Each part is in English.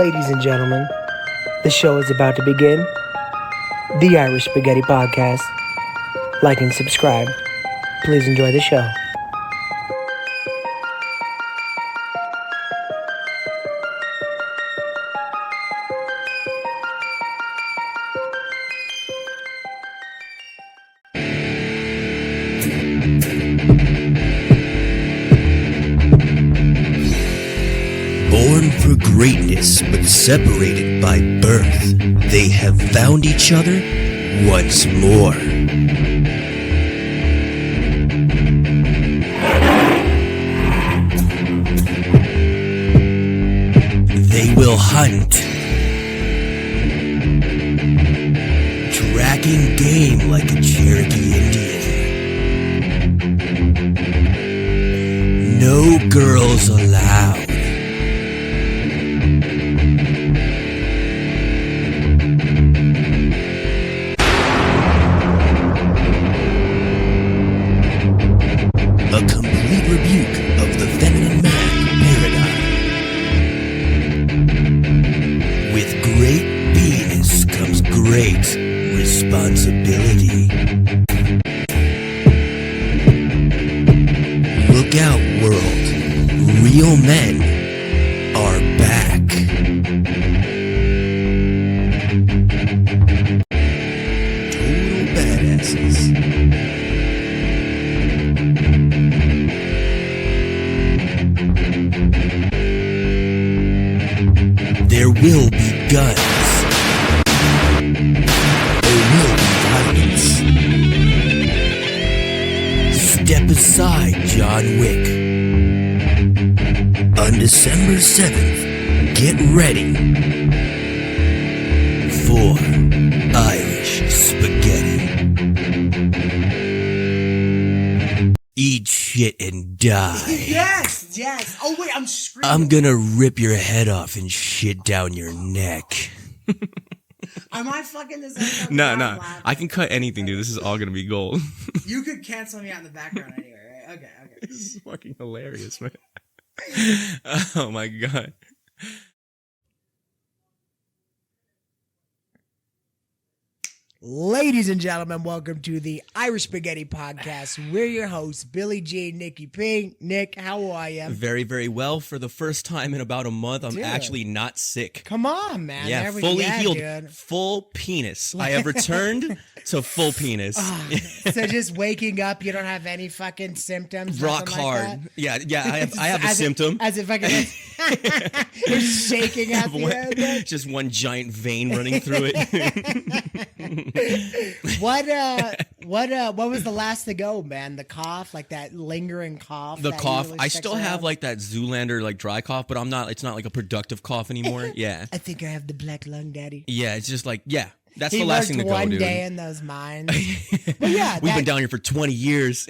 Ladies and gentlemen, the show is about to begin. The Irish Spaghetti Podcast. Like and subscribe. Please enjoy the show. Born for greatness, but separated by birth, they have found each other once more. They will hunt, tracking game like a Cherokee Indian. No girls allowed. A complete rebuke of the feminine man paradigm. With great penis comes great responsibility. Look out, world. Real men are back. Total badasses. There will be guns. There will be violence. Step aside, John Wick. On December 7th, get ready for Irish Spaghetti. Eat shit and die. Yes. Oh wait, I'm screaming. I'm gonna rip your head off and shit down your neck. Am I fucking this up? No. I can cut anything, dude. This is all gonna be gold. You could cancel me out in the background anyway, right? Okay. This is fucking hilarious, man. Oh my god. Ladies and gentlemen, welcome to the Irish Spaghetti Podcast. We're your hosts, Billy G, Nikki P. Nick, how are you? Very, very well. For the first time in about a month, I'm Dude. actually not sick. Come on, man. Yeah, There we fully go, healed. dude. Full penis. I have returned to full penis. So just waking up, you don't have any fucking symptoms? Rock nothing hard. Like that? Yeah, I have a symptom. As if fucking you're shaking at the end. Just one giant vein running through it. What was the last to go, man? The cough, like that lingering cough. The that cough. usually I sticks still have around? like that Zoolander like dry cough, but it's not like a productive cough anymore. Yeah. I think I have the black lung, daddy. Yeah, it's just like, yeah. That's He the last worked thing to go, one dude. day in those mines. But yeah, We've been down here for 20 years.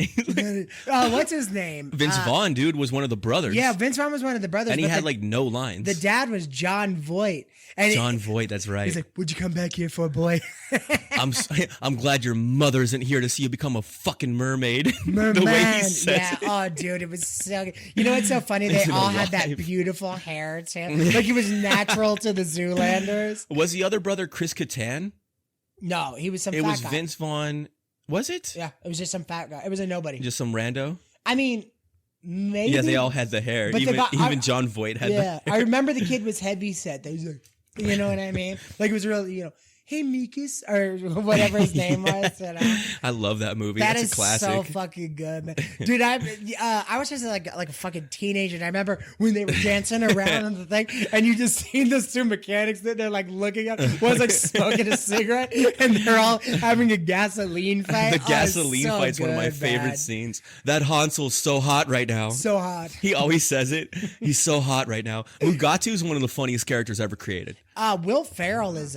what's his name? Vince Vaughn, dude, was one of the brothers. Yeah, Vince Vaughn was one of the brothers. And he but had like no lines. the dad was John Voight. And John Voight, that's right. He's like, "Would you come back here for a boy?" I'm glad your mother isn't here to see you become a fucking mermaid. Merman. The way he says Yeah. it. Oh, dude, it was so good. You know what's so funny? They Isn't it all had that alive? beautiful hair too. Like it was natural to the Zoolanders. Was the other brother Chris Kattan? No, he was some It fat was guy. Vince Vaughn. Was it? Yeah, it was just some fat guy. It was a nobody. Just some rando? I mean, maybe. Yeah, they all had the hair. But the Even, guy- even John Voight had the Yeah, hair. I remember the kid was heavy set. He was like, you know what I mean? Like it was really, hey Mikas or whatever his name was. You know? I love that movie. That That's is a classic. so fucking good, man. Dude. I was just like a fucking teenager, and I remember when they were dancing around on the thing, and you just seen those two mechanics that they're like looking at. One's like smoking a cigarette, and they're all having a gasoline fight. The gasoline so fight's one of my good, favorite man. scenes. That Hansel's so hot right now. So hot. He always says it. He's so hot right now. Mugatu is one of the funniest characters ever created. Will Ferrell is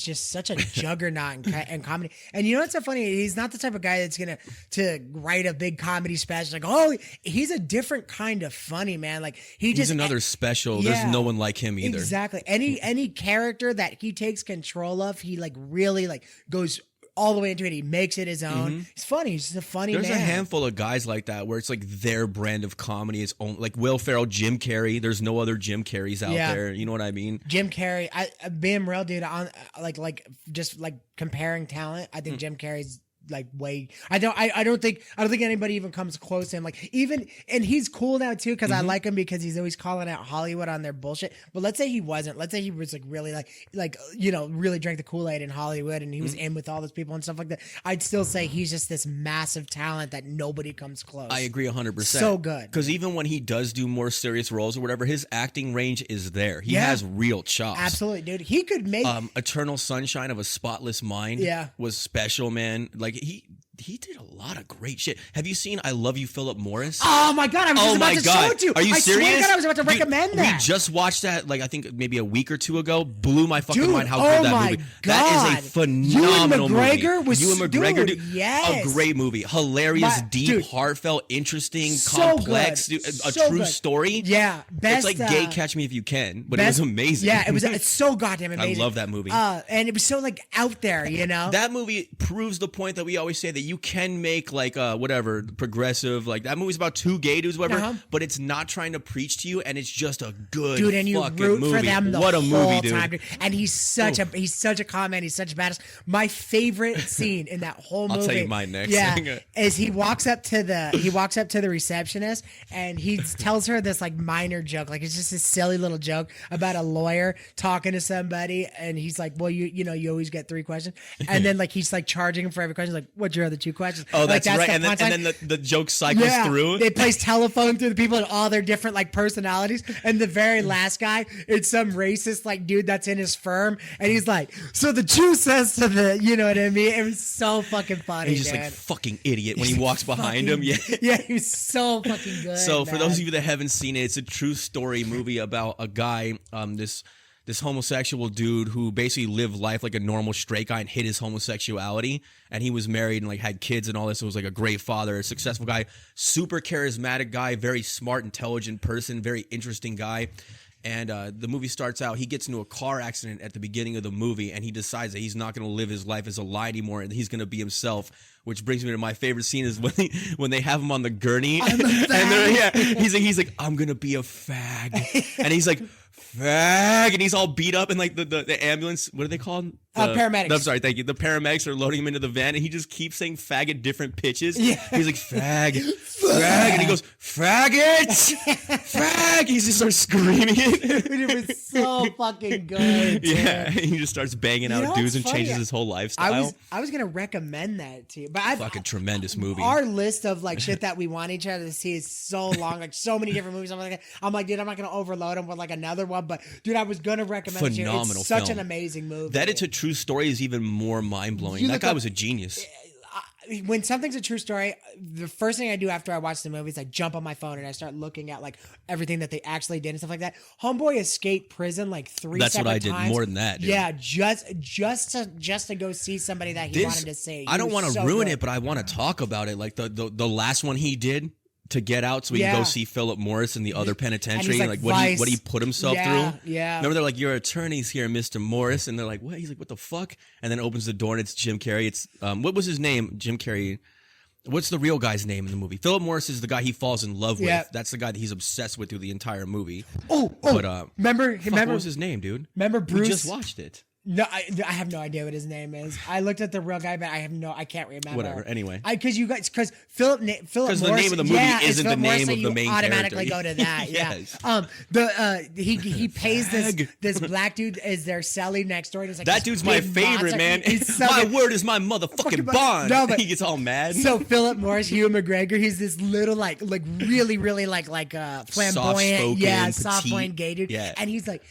just such a juggernaut in comedy. And you know what's so funny? He's not the type of guy that's gonna write a big comedy special. Like, oh, he's a different kind of funny, man. Like He's another special. Yeah. There's no one like him either. Exactly. Any character that he takes control of, he like really like goes all the way into it. He makes it his own. He's funny. He's just a funny There's man. a handful of guys like that where it's like their brand of comedy is like Will Ferrell, Jim Carrey. There's no other Jim Carreys out there. You know what I mean? Jim Carrey, being real, dude, on like just like comparing talent, I think Jim Carrey's like way. I don't think anybody even comes close to him. Like even, and he's cool now too because I like him because he's always calling out Hollywood on their bullshit. But let's say he wasn't. Let's say he was like really like really drank the Kool-Aid in Hollywood and he was in with all those people and stuff like that. I'd still say he's just this massive talent that nobody comes close. I agree 100%. So good. Because even when he does do more serious roles or whatever, his acting range is there. He has real chops. Absolutely, dude. He could make Eternal Sunshine of a Spotless Mind. Was special, man. Like he did a lot of great shit. Have you seen I Love You, Philip Morris? Oh my God, I was just about to show it to you. Are you serious? I swear to God, I was about to recommend that. We just watched that, like I think maybe a week or two ago. Blew my fucking mind how good that movie. God. That is a phenomenal movie. Ewan McGregor, dude, yes. a great movie. Hilarious, deep, heartfelt, interesting, complex, a true story. Yeah, it's like gay Catch Me If You Can, but it was amazing. Yeah, it's so goddamn amazing. I love that movie. And it was so like out there, you know. That movie proves the point that we always say that you can make like whatever progressive, like that movie's about two gay dudes, whatever, but it's not trying to preach to you, and it's just a good dude, and you root movie. for them the what a whole movie, dude. time, dude. And he's such a comment. He's such a badass. My favorite scene in that whole movie. I'll tell you mine next. Yeah, is he walks up to the receptionist and he tells her this like minor joke, like it's just a silly little joke about a lawyer talking to somebody, and he's like, well, you always get 3 questions, and then like he's like charging him for every question, like, what's your other 2 questions? Oh, like, that's right. And then the joke cycles through. It plays telephone through the people and all their different like personalities. And the very last guy, it's some racist like dude that's in his firm, and he's like, so the Jew says to the, you know what I mean? It was so fucking funny. And he's just like fucking idiot when he walks behind him. Yeah, he was so fucking good. So for those of you that haven't seen it, it's a true story movie about a guy, this homosexual dude who basically lived life like a normal straight guy and hid his homosexuality. And he was married and like had kids and all this. It was like a great father, a successful guy, super charismatic guy, very smart, intelligent person, very interesting guy. And the movie starts out, he gets into a car accident at the beginning of the movie, and he decides that he's not going to live his life as a lie anymore, and he's going to be himself. Which brings me to my favorite scene is when they have him on the gurney, and he's like, I'm going to be a fag, and he's like, fag, and he's all beat up, and like the ambulance, what are they called? Paramedics. I'm sorry, thank you. The paramedics are loading him into the van, and he just keeps saying fag at different pitches. Yeah. He's like, fag, fag, and he goes, faggot, fag. He just starts screaming it. It was so fucking good. Dude. Yeah, he just starts banging out dudes and changes his whole lifestyle. I was gonna recommend that to you, but fucking tremendous movie. Our list of like shit that we want each other to see is so long, like so many different movies. I'm like, dude, I'm not gonna overload them with like another one, but dude, I was gonna recommend it to you. It's such an amazing movie. That it's a true story is even more mind blowing. That guy was a genius. When something's a true story, the first thing I do after I watch the movie is I jump on my phone and I start looking at like everything that they actually did and stuff like that. Homeboy escaped prison like 3 That's separate what I did times. more than that, dude. Yeah, just to go see somebody that he wanted to see. I don't want to ruin it, but I want to talk about it. Like the last one he did to get out so he can go see Philip Morris in the other penitentiary and like what he put himself through. Yeah. Remember they're like, your attorney's here, Mr. Morris, and they're like, what? He's like, what the fuck? And then opens the door and it's Jim Carrey. It's what was his name? Jim Carrey. What's the real guy's name in the movie? Philip Morris is the guy he falls in love with. That's the guy that he's obsessed with through the entire movie. But remember what was his name, dude? Remember Bruce? We just watched it. No, I have no idea what his name is. I looked at the real guy, but I can't remember. Whatever. Anyway, because Philip Morris, the name of the movie isn't the name of the main automatically character. Go to that. Yes. He pays this black dude as their cellie next door. And he's like, that dude's my favorite, man. My word is my motherfucking bond. No, but he gets all mad. So Philip Morris, Ewan McGregor, he's this little like really flamboyant, soft-spoken gay dude. Yeah. And he's like,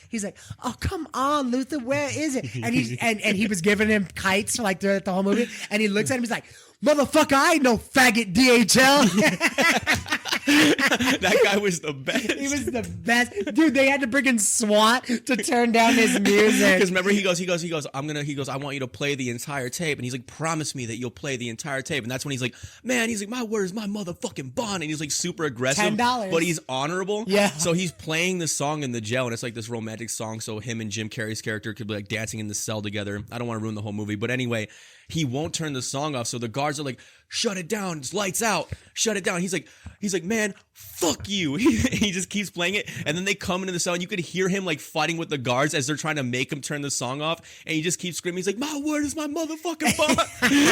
oh come on, Luther, where is it? And and he was giving him kites like throughout the whole movie, and he looks at him, he's like, motherfucker, I ain't no faggot DHL. That guy was the best. He was the best. Dude, they had to bring in SWAT to turn down his music. Because remember, he goes, I want you to play the entire tape. And he's like, promise me that you'll play the entire tape. And that's when he's like, man, my word is my motherfucking bond. And he's like super aggressive. $10. But he's honorable. Yeah. So he's playing the song in the jail. And it's like this romantic song. So him and Jim Carrey's character could be like dancing in the cell together. I don't want to ruin the whole movie. But anyway, he won't turn the song off. So the guards are like, shut it down. It's lights out. Shut it down. He's like, man, fuck you. He just keeps playing it. And then they come into the cell and you could hear him like fighting with the guards as they're trying to make him turn the song off. And he just keeps screaming. He's like, my word is my motherfucking bond.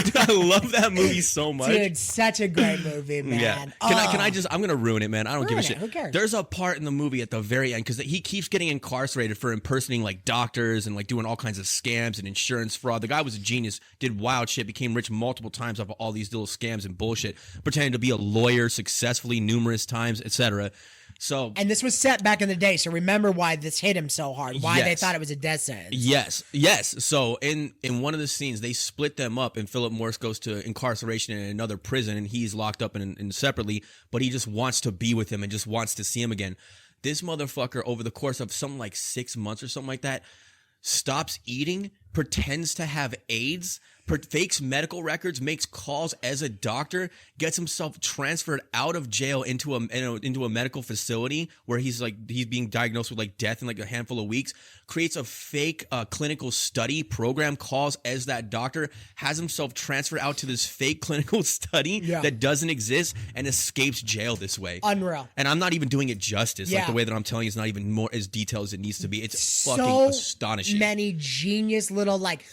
Dude, I love that movie so much. Dude, such a great movie, man. Yeah. Can I just, I'm going to ruin it, man. I don't give a shit. Who cares? There's a part in the movie at the very end because he keeps getting incarcerated for impersonating like doctors and like doing all kinds of scams and insurance fraud. The guy was a genius, did wild shit, became rich multiple times off of all these little scams and bullshit, pretending to be a lawyer successfully numerous times, etc. So, and this was set back in the day, so remember why this hit him so hard, why they thought it was a death sentence. Yes. So in one of the scenes, they split them up, and Philip Morris goes to incarceration in another prison, and he's locked up in separately, but he just wants to be with him and just wants to see him again. This motherfucker, over the course of something like 6 months or something like that, stops eating, pretends to have AIDS, fakes medical records, makes calls as a doctor, gets himself transferred out of jail into a medical facility where he's being diagnosed with like death in like a handful of weeks, creates a fake clinical study program, calls as that doctor, has himself transferred out to this fake clinical study that doesn't exist, and escapes jail this way. Unreal. And I'm not even doing it justice. Like the way that I'm telling you is not even more as detailed as it needs to be. It's fucking astonishing. Many genius little like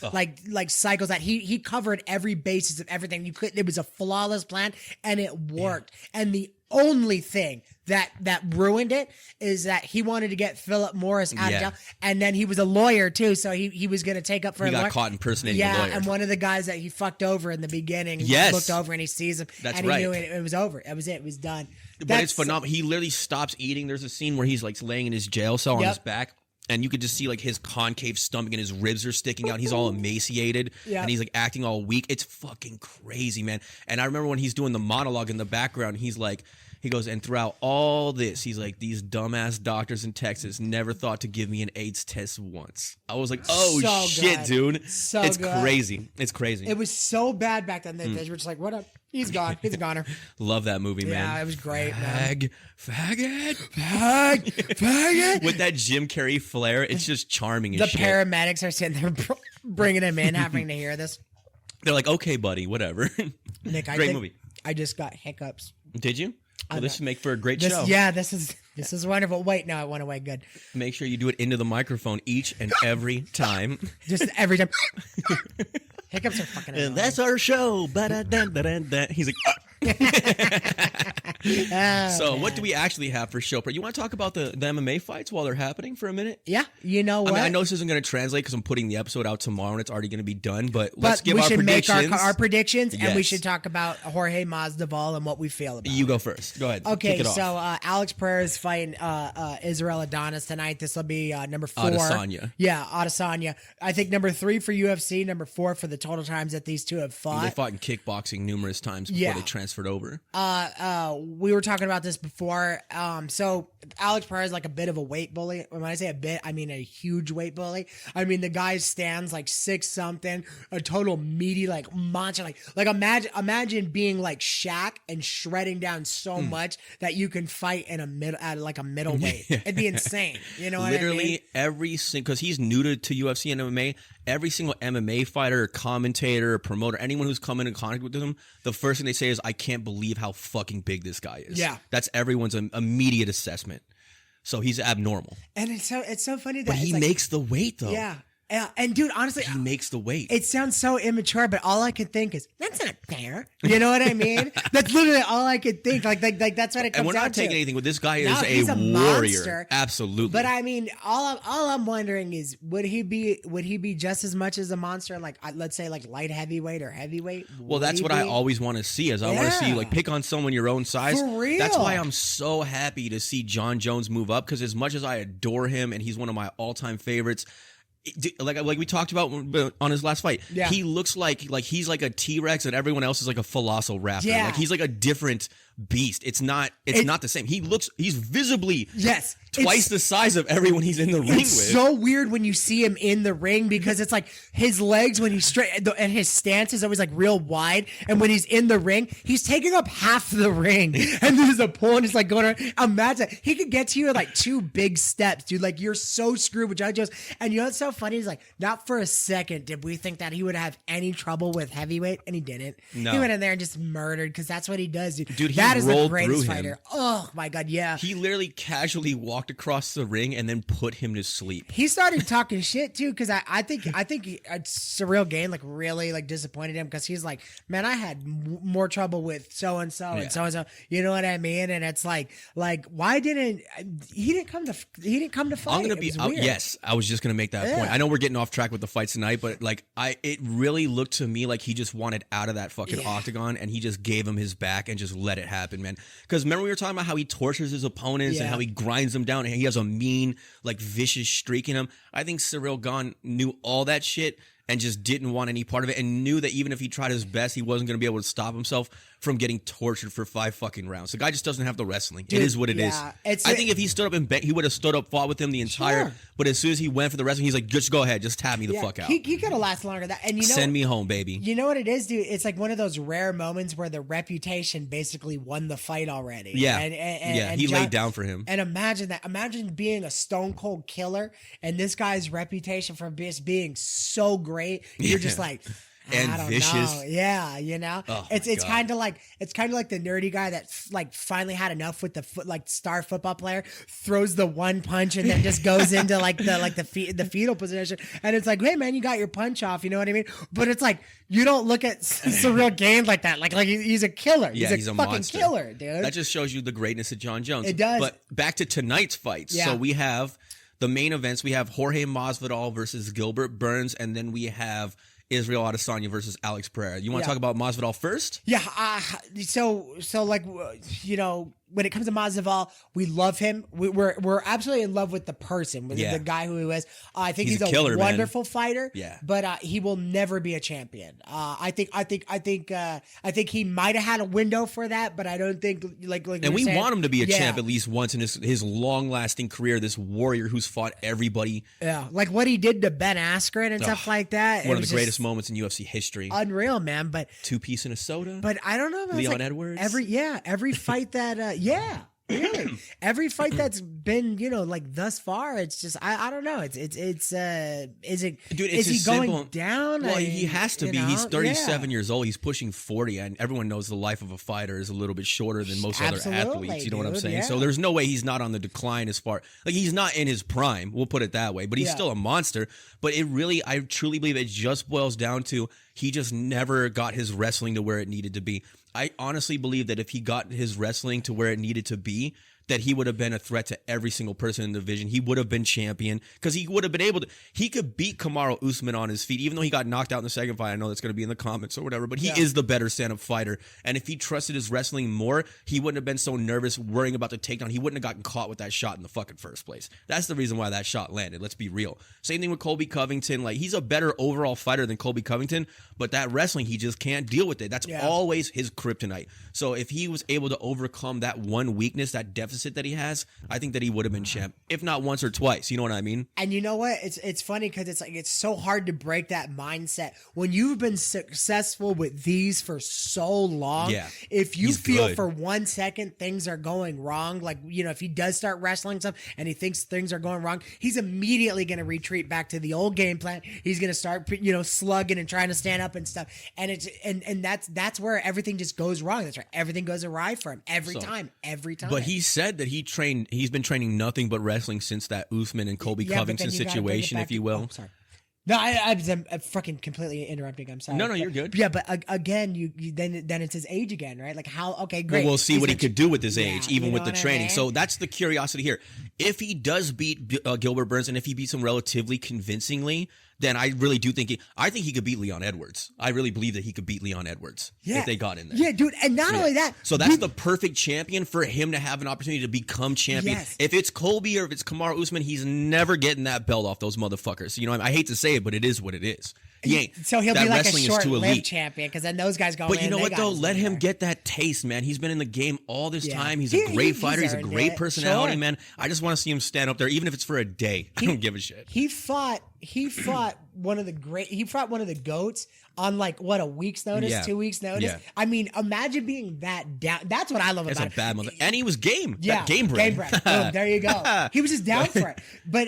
cycles that he covered every basis of everything you could. It was a flawless plan, and it worked. And the only thing that ruined it is that he wanted to get Philip Morris out of jail, and then he was a lawyer too, so he was going to take up for a lawyer. He got caught impersonating a lawyer. And one of the guys that he fucked over in the beginning looked over and he sees him, and he knew it was over. It was it. It was done. But it's phenomenal. He literally stops eating. There's a scene where he's like laying in his jail cell on his back, and you could just see like his concave stomach and his ribs are sticking out. He's all emaciated and he's like acting all weak. It's fucking crazy, man. And I remember when he's doing the monologue in the background, he goes, and throughout all this, he's like, these dumbass doctors in Texas never thought to give me an AIDS test once. I was like, oh so shit, good. Dude. It's good. Crazy. It's crazy. It was so bad back then. They were just like, what up? He's gone. He's a goner. Love that movie, man. Yeah, it was great, man. Faggot. With that Jim Carrey flair, it's just charming as shit. The paramedics are sitting there bringing him in, having to hear this. They're like, okay, buddy, whatever. Nick, great movie. I just got hiccups. Did you? Well, this should make for a great show. Yeah, this is wonderful. Wait, no, it went away. Good. Make sure you do it into the microphone each and every time. Just every time. Hiccups are fucking annoying. And that's our show. He's like, so what do we actually have for show? You want to talk about the MMA fights while they're happening for a minute? Yeah, you know what? I mean, I know this isn't going to translate because I'm putting the episode out tomorrow and it's already going to be done. But let's give our predictions. We should make our predictions, and we should talk about Jorge Masvidal and what we feel about. You go first. Go ahead. Okay, kick it so off. Alex Pereira is fighting Israel Adonis tonight. This will be number 4. Adesanya. Yeah, Adesanya. I think number 3 for UFC, number 4 for the total times that these two have fought. They fought in kickboxing numerous times before they transferred over. We were talking about this before. So Alex Pereira is like a bit of a weight bully. When I say a bit, I mean a huge weight bully. I mean the guy stands like 6 something, a total meaty like monster. Like imagine being like Shaq and shredding down so much that you can fight in a middleweight. It'd be insane. You know what I mean? Literally every single, because he's new to UFC and MMA. Every single MMA fighter, commentator, promoter, anyone who's come in contact with him, the first thing they say is, I can't believe how fucking big this guy is. Yeah. That's everyone's immediate assessment. So he's abnormal. And it's so funny that But he makes the weight, though. Yeah. And dude, honestly, he makes the weight. It sounds so immature, but all I could think is, that's not fair. You know what I mean? That's literally all I could think. Like that's what it comes down to. And we're not taking anything, but this guy is a warrior. Monster. Absolutely. But I mean, all I'm wondering is, would he be just as much as a monster? Like, let's say like light heavyweight or heavyweight? Well, that's what I always want to see. I want to see you like pick on someone your own size. For real. That's why I'm so happy to see John Jones move up, because as much as I adore him and he's one of my all-time favorites, like we talked about on his last fight, he looks like he's like a T-Rex and everyone else is like a velociraptor. Yeah. Like he's like a different beast. It's not the same. He's visibly Yes. twice the size of everyone he's in the ring with. It's so weird when you see him in the ring because it's like his legs when he's straight and his stance is always like real wide. And when he's in the ring, he's taking up half the ring. And his opponent is like going around. Imagine he could get to you in like 2 big steps, dude. Like you're so screwed with John Jones. And you know what's so funny? He's like, not for a second did we think that he would have any trouble with heavyweight, and he didn't. No. He went in there and just murdered because that's what he does, dude. Dude, he that is the rolled greatest through him. fighter. Oh my god, yeah. He literally casually walked across the ring and then put him to sleep. He started talking shit too because I think Surreal Gain like really like disappointed him because he's like, man, I had more trouble with so and so and so and so. You know what I mean? And it's like why didn't he didn't come to fight? I'm gonna be yes. I was just gonna make that point. I know we're getting off track with the fights tonight, but like it really looked to me like he just wanted out of that fucking octagon and he just gave him his back and just let it happen, man. Because remember we were talking about how he tortures his opponents and how he grinds them down and he has a mean, like vicious streak in him. I think Cyril Gane knew all that shit and just didn't want any part of it and knew that even if he tried his best, he wasn't going to be able to stop himself from getting tortured for 5 fucking rounds. The guy just doesn't have the wrestling. Dude, it is what it is. I think if he stood up and bet, he would have stood up, fought with him the entire. But as soon as he went for the wrestling, he's like, just go ahead, just tap me the fuck out. He could have lasted longer than that. And you know, send me home, baby. You know what it is, dude? It's like one of those rare moments where the reputation basically won the fight already. Yeah, and he laid down for him. And imagine that. Imagine being a stone cold killer, and this guy's reputation for just being so great. You're just like. And I don't vicious. know. Yeah, you know, oh it's kind of like the nerdy guy that like finally had enough with the star football player, throws the one punch and then just goes into the fetal position, and it's like, hey man, you got your punch off, you know what I mean? But it's like you don't look at Surreal Gain like that, like he's a killer. Yeah, he's a fucking monster. Killer, dude. That just shows you the greatness of John Jones. It does. But back to tonight's fights. Yeah. So we have the main events. We have Jorge Masvidal versus Gilbert Burns, and then we have Israel Adesanya versus Alex Pereira. You want to talk about Masvidal first? Yeah. So like, you know, when it comes to Masvidal, we love him. We're absolutely in love with the person, with the guy who he is. I think he's a killer, wonderful fighter. Yeah. But he will never be a champion. I think he might have had a window for that, but I don't think like. And we want him to be a champ at least once in his long lasting career. This warrior who's fought everybody. Yeah, like what he did to Ben Askren and stuff like that. One of the greatest moments in UFC history. Unreal, man. But 2-piece in a soda. But I don't know. Leon Edwards. Every fight that. Yeah, really. Every fight that's been, you know, like thus far, it's just I don't know. Is he going down? Well, he has to be. He's 37 years old. He's pushing 40, and everyone knows the life of a fighter is a little bit shorter than most other athletes. You know what I'm saying? Yeah. So there's no way he's not on the decline as far like he's not in his prime. We'll put it that way. But he's still a monster. But I truly believe it just boils down to he just never got his wrestling to where it needed to be. I honestly believe that if he got his wrestling to where it needed to be, that he would have been a threat to every single person in the division. He would have been champion because he would have been able to. He could beat Kamaru Usman on his feet, even though he got knocked out in the second fight. I know that's going to be in the comments or whatever, but he is the better stand-up fighter. And if he trusted his wrestling more, he wouldn't have been so nervous worrying about the takedown. He wouldn't have gotten caught with that shot in the fucking first place. That's the reason why that shot landed. Let's be real. Same thing with Colby Covington. Like, he's a better overall fighter than Colby Covington, but that wrestling, he just can't deal with it. That's always his kryptonite. So if he was able to overcome that one weakness, that deficit that he has, I think that he would have been champ, if not once or twice. You know what I mean? And you know what? It's funny because it's like it's so hard to break that mindset when you've been successful with these for so long. Yeah, if you feel for 1 second things are going wrong, like, you know, if he does start wrestling stuff and he thinks things are going wrong, he's immediately going to retreat back to the old game plan. He's going to start, you know, slugging and trying to stand up and stuff. And it's and that's where everything just goes wrong. That's right. Everything goes awry for him every time. But he said that he's been training nothing but wrestling since that Usman and Colby Covington situation, if you will. Sorry. No, I'm fucking completely interrupting. I'm sorry. No, you're good. Yeah, but again, you then it's his age again, right? Like how? Okay, great. Well, we'll see what he could do with his age, even with the training. So that's the curiosity here. If he does beat Gilbert Burns, and if he beats him relatively convincingly, then I really do think I think he could beat Leon Edwards. I really believe that he could beat Leon Edwards if they got in there. Yeah, dude. And not only that. So that's the perfect champion for him to have an opportunity to become champion. Yes. If it's Colby or if it's Kamaru Usman, he's never getting that belt off those motherfuckers. You know, I hate to say it, but it is what it is. He ain't. So he'll that be like a wrestling is too short-lived elite. champion because then those guys go. But you know they what got though? his Let name him there. get that taste, man. He's been in the game all this Yeah. time. He's a great fighter. He's a earned great it. personality, Sure. man. I just want to see him stand up there, even if it's for a day. I don't give a shit. He fought one of the GOATs on like what, a week's notice, Yeah. 2 weeks notice. Yeah. I mean, imagine being that down. That's what I love It's about a it. bad mother, and he was game. Yeah, That game brain. Boom, there you go. He was just down for it. But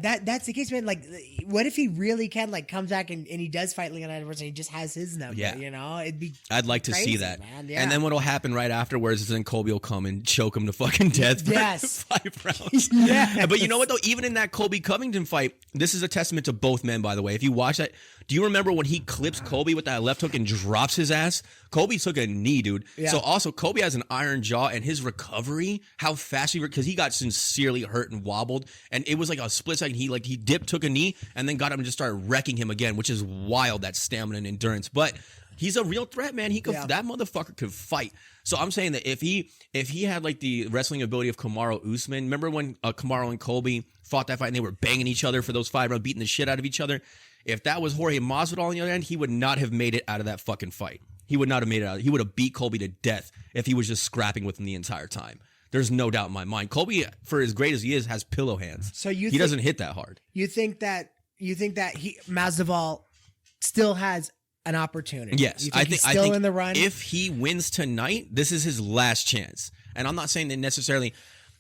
that's the case, man. Like, what if he really can like come back and he does fight Leon Edwards and he just has his number? Yeah. You know, it'd be. I'd like to crazy, see that. man. Yeah. And then what'll happen right afterwards is then Colby will come and choke him to fucking death for Yes. 5 rounds. Yes. But you know what though? Even in that Colby Covington fight, this is a testament to both men, by the way. If you watch that, do you remember when he clips Colby with that left hook and drops his ass? Colby took a knee, dude. Yeah. So also Colby has an iron jaw, and his recovery, how fast because he got sincerely hurt and wobbled, and it was like a split second. He dipped, took a knee, and then got him and just started wrecking him again, which is wild, that stamina and endurance. But he's a real threat, man. He could that motherfucker could fight. So I'm saying that if he had like the wrestling ability of Kamaru Usman, remember when Kamaru and Colby fought that fight and they were banging each other for those 5 rounds, beating the shit out of each other? If that was Jorge Masvidal on the other end, he would not have made it out of that fucking fight. He would not have made it out. He would have beat Colby to death if he was just scrapping with him the entire time. There's no doubt in my mind. Colby, for as great as he is, has pillow hands. So he doesn't hit that hard. You think that Masvidal still has an opportunity? Yes, You think he's still in the run. If he wins tonight, this is his last chance. And I'm not saying that necessarily.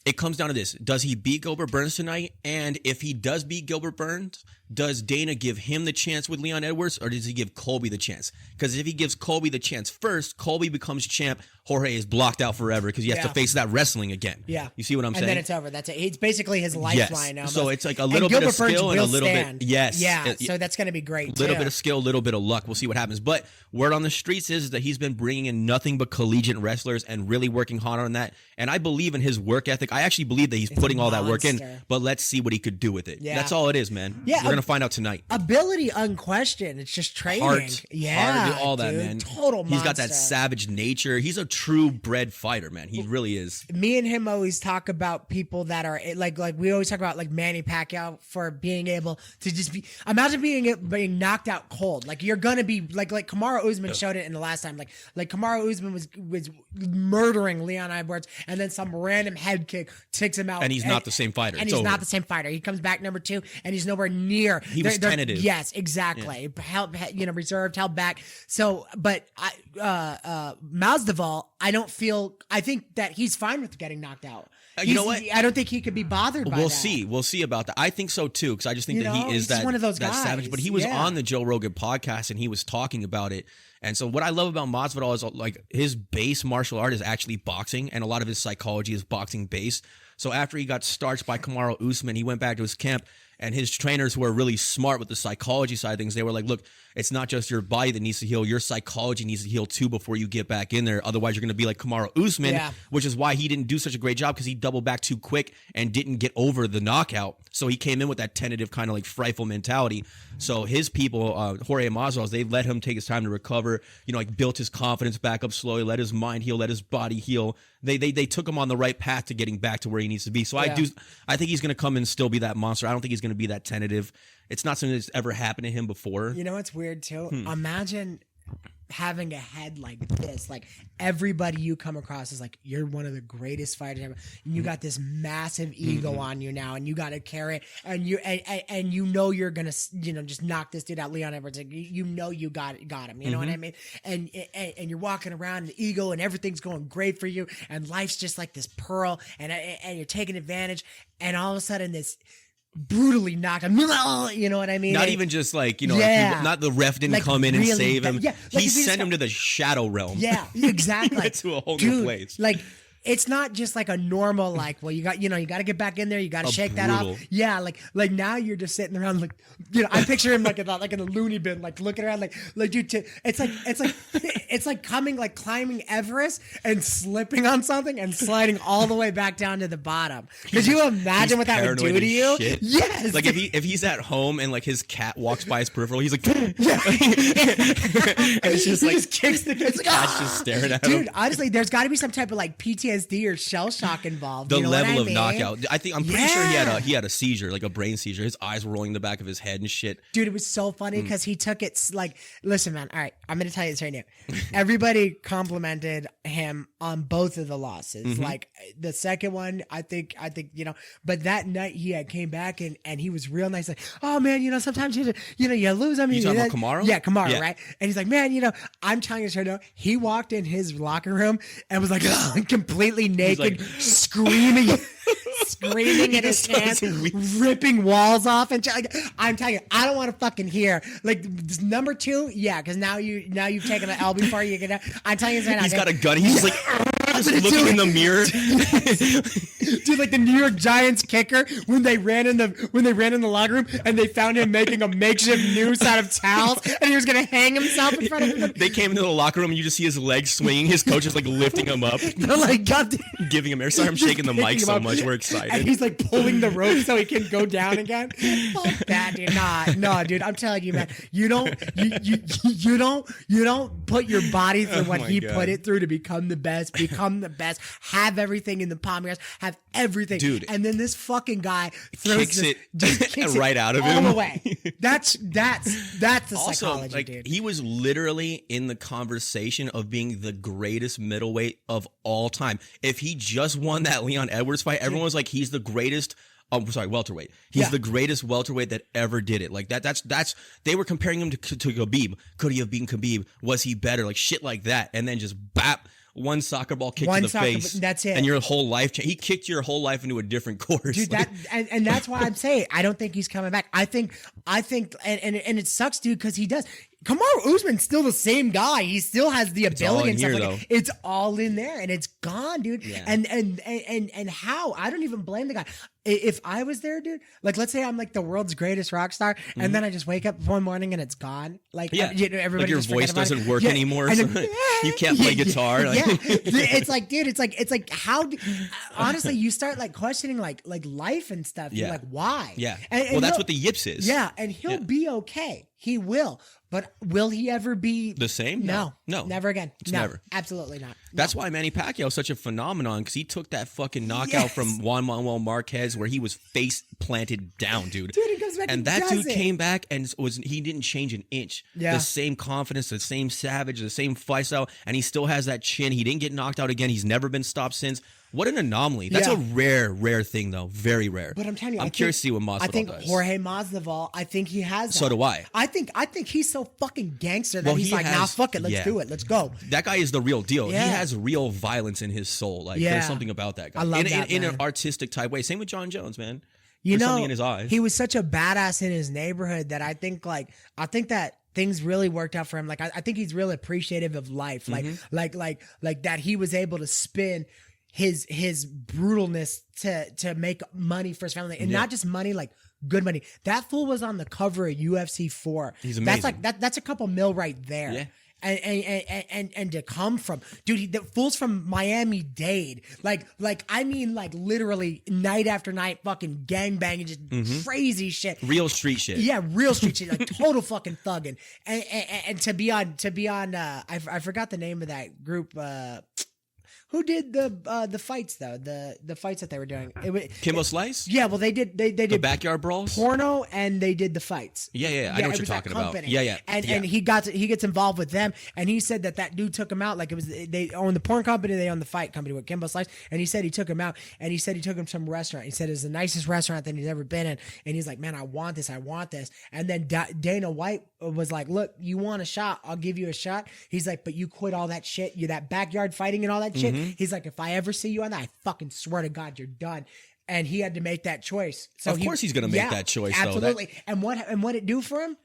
It comes down to this. Does he beat Gilbert Burns tonight? And if he does beat Gilbert Burns, does Dana give him the chance with Leon Edwards, or does he give Colby the chance? Because if he gives Colby the chance first, Colby becomes champ. Jorge is blocked out forever because he has to face that wrestling again. Yeah. You see what I'm saying? And then it's over. That's it. It's basically his lifeline now. So it's like a little bit of skill and a little bit. Yes. Yeah. So that's going to be great. A little bit of skill, a little bit of luck. We'll see what happens. But word on the streets is that he's been bringing in nothing but collegiate wrestlers and really working hard on that. And I believe in his work ethic. I actually believe that he's putting all that work in. But let's see what he could do with it. Yeah. That's all it is, man. Yeah. We're going to find out tonight. Ability unquestioned. It's just training. Heart, all that, dude. man. Total monster. He's got that savage nature. He's a true bred fighter, man. He really is. Me and him always talk about people that are like we always talk about like Manny Pacquiao for being able to just be. Imagine being knocked out cold. Like you're gonna be like Kamaru Usman showed it in the last time. Like Kamaru Usman was murdering Leon Edwards, and then some random head kick takes him out. And he's not the same fighter. And It's he's over. not the same fighter. He comes back number 2, and he's nowhere near. He was tentative. Yes, exactly. Held, reserved, held back. So, but Masvidal, I think that he's fine with getting knocked out. You know what? I don't think he could be bothered by that. We'll see about that. I think so too, because I just think that he is he's that one of those that guys. savage. But he was Yeah. on the Joe Rogan podcast and he was talking about it. And so what I love about Masvidal is like his base martial art is actually boxing, and a lot of his psychology is boxing based. So after he got starched by Kamaru Usman, he went back to his camp, and his trainers who are really smart with the psychology side of things, they were like, look, it's not just your body that needs to heal. Your psychology needs to heal too before you get back in there. Otherwise, you're going to be like Kamaru Usman, which is why he didn't do such a great job, because he doubled back too quick and didn't get over the knockout. So he came in with that tentative kind of like frightful mentality. So his people, Jorge Masvidal, they let him take his time to recover, like built his confidence back up slowly, let his mind heal, let his body heal. They took him on the right path to getting back to where he needs to be. So I think he's going to come and still be that monster. I don't think he's going to be that tentative. It's not something that's ever happened to him before. You know what's weird too? Imagine having a head like this. Like everybody you come across is like, you're one of the greatest fighters ever. And you got this massive ego on you now, and you got to carry it. And you're gonna just knock this dude out, Leon Edwards. Like, you got him. You know what I mean? And you're walking around with ego, and everything's going great for you, and life's just like this pearl, and you're taking advantage. And all of a sudden, this brutally knocked him. You know what I mean? Not even just like, not the ref didn't Like, come in and really save him. yeah, like he if he sent just- him to the shadow realm. Yeah, exactly. He went to a whole new place. Like, it's not just like a normal, like, well, you got to get back in there. You got to shake that brutal. off. Yeah. Like now you're just sitting around, like, I picture him like in the loony bin, like looking around, like, dude, it's like, it's like climbing Everest and slipping on something and sliding all the way back down to the bom. Could you imagine what that would do to you? Shit. Yes. Like if he's at home and like his cat walks by his peripheral, he's like, and it's just he like just kicks the cat's cat's just staring at him. Dude, honestly, there's got to be some type of like PTSD or shell shock involved. The you know level what I of mean? knockout. I'm pretty sure he had a seizure, like a brain seizure. His eyes were rolling in the back of his head and shit. Dude, it was so funny because he took it like, listen, man. All right, I'm gonna tell you this right now. Everybody complimented him on both of the losses. Like the second one, I think, but that night he came back and he was real nice. Like, oh man, sometimes you lose. I mean, You talking about Kamaru? Yeah, Kamaru, Yeah. right? And he's like, man, I'm telling you right now. He walked in his locker room and was like completely naked, like- screaming. Screaming in his hands, ripping walls off, and like, I'm telling you, I don't want to fucking hear like this number 2. Yeah, because now you've taken an L before you get. I'm telling you, He's got a gun. He's like just looking in the mirror. Dude, like the New York Giants kicker when they ran in the locker room and they found him making a makeshift noose out of towels and he was gonna hang himself in front of them. They came into the locker room and you just see his legs swinging. His coach is like lifting him up, They're like, God damn. giving him air. Sorry, I'm shaking the mic so much. We're excited. And he's like pulling the rope so he can go down again. Fuck that, dude. No, dude. I'm telling you, man. You don't put your body through what my he God. put it through to become the best. Have everything in the palm of your hands. Have everything, Dude. And then this fucking guy throws Kicks it just kicks right out of all him. the way. That's the Also, psychology, like dude. he was literally in the conversation of being the greatest middleweight of all time. If he just won that Leon Edwards fight, everyone was like, he's the greatest. Oh, sorry, welterweight. He's the greatest welterweight that ever did it. Like that's. They were comparing him to Khabib. Could he have beaten Khabib? Was he better? Like shit like that. And then just bap. One soccer ball kick to the face. That's it. And your whole life he kicked your whole life into a different course. Dude, Like, and that's why I'm saying I don't think he's coming back. I think and it sucks, dude, because he does. Kamaru Usman's still the same guy. He still has the all ability in and stuff here, like though. that. It's all in there and it's gone, dude. Yeah. And how? I don't even blame the guy. If I was there, dude, like let's say I'm like the world's greatest rock star, and then I just wake up one morning and it's gone. Like everybody like your just voice forget about it. doesn't work Yeah, anymore. and So then- you can't play guitar. Like, Yeah, it's like, dude, it's like how? Honestly, you start like questioning like life and stuff. You're Yeah. like, why? Yeah. And Well, that's he'll- what the yips is. Yeah, and he'll be okay. He will, but will he ever be The same? No, No. never again. It's No, never. absolutely not. That's why Manny Pacquiao is such a phenomenon, because he took that fucking knockout Yes. from Juan Manuel Marquez where he was face planted down, dude. Dude, he comes back and that does dude it. came back and he didn't change an inch. Yeah. The same confidence, the same savage, the same fight style, and he still has that chin. He didn't get knocked out again. He's never been stopped since. What an anomaly. That's Yeah. a rare thing, though. Very rare. But I'm telling you, I'm curious to see what Masvidal I think does. Jorge Masvidal. I think he has. So that. do I. I think he's so fucking gangster that Well, he's he like, nah, has- fuck it, let's yeah. do it, let's go. That guy is the real deal. Yeah. He has real violence in his soul. Like Yeah. there's something about that guy. I love in, that, in an man. artistic type way. Same with John Jones, man. You There's know, something in his eyes. he was such a badass in his neighborhood that I think that things really worked out for him. Like I think he's really appreciative of life. Mm-hmm. Like that he was able to spin his brutalness to make money for his family, and not just money, like good money. That fool was on the cover of UFC 4. He's That's amazing. like that's a couple mil right there. Yeah. And to come from, dude, the fool's from Miami Dade, like I mean, like literally night after night, fucking gangbanging, just crazy shit. Real street shit. Yeah, real street shit, like total fucking thugging. And to be on, I forgot the name of that group. Who did the fights though? The fights that they were doing. Kimbo Slice? Yeah, well they did The did backyard brawls? porno and they did the fights. Yeah. I know it what you're was that talking about. company. Yeah. And he gets involved with them, and he said that dude took him out. Like it was they own the porn company, they own the fight company with Kimbo Slice, and he said he took him out, and he said he took him to some restaurant. He said it was the nicest restaurant that he's ever been in, and he's like, man, I want this. And then Dana White was like, look, you want a shot? I'll give you a shot. He's like, but you quit all that shit, you that backyard fighting and all that shit. He's like, if I ever see you on that, I fucking swear to God, you're done. and he had to make that choice. So Of course he's going to make that choice, though. absolutely. And what it do for him?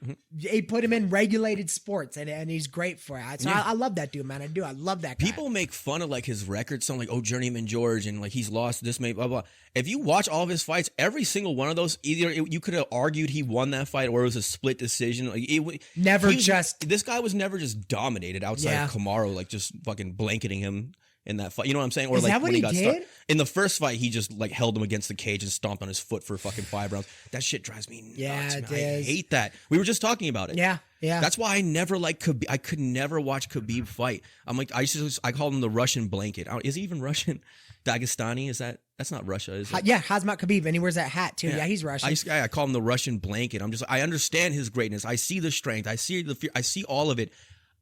It put him in regulated sports, and he's great for it. So I love that dude, man. I do. I love that guy. People make fun of like his records, something like, oh, Journeyman George, and like he's lost this many, blah, blah. If you watch all of his fights, every single one of those, either you could have argued he won that fight or it was a split decision. Like this guy was never just dominated outside of Kamaru, like just fucking blanketing him in that fight. You know what I'm saying? Or Is like that what when he got did? in the first fight, he just like held him against the cage and stomped on his foot for fucking 5 rounds. That shit drives me nuts. Yeah, man. it I is. hate that. We were just talking about it. Yeah. That's why I never like Khabib. I could never watch Khabib fight. I'm like, I call him the Russian blanket. Is he even Russian? Dagestani? That's not Russia, is it? Yeah, Hazmat Khabib, and he wears that hat too. Yeah, he's Russian. I call him the Russian blanket. I understand his greatness. I see the strength. I see the fear. I see all of it.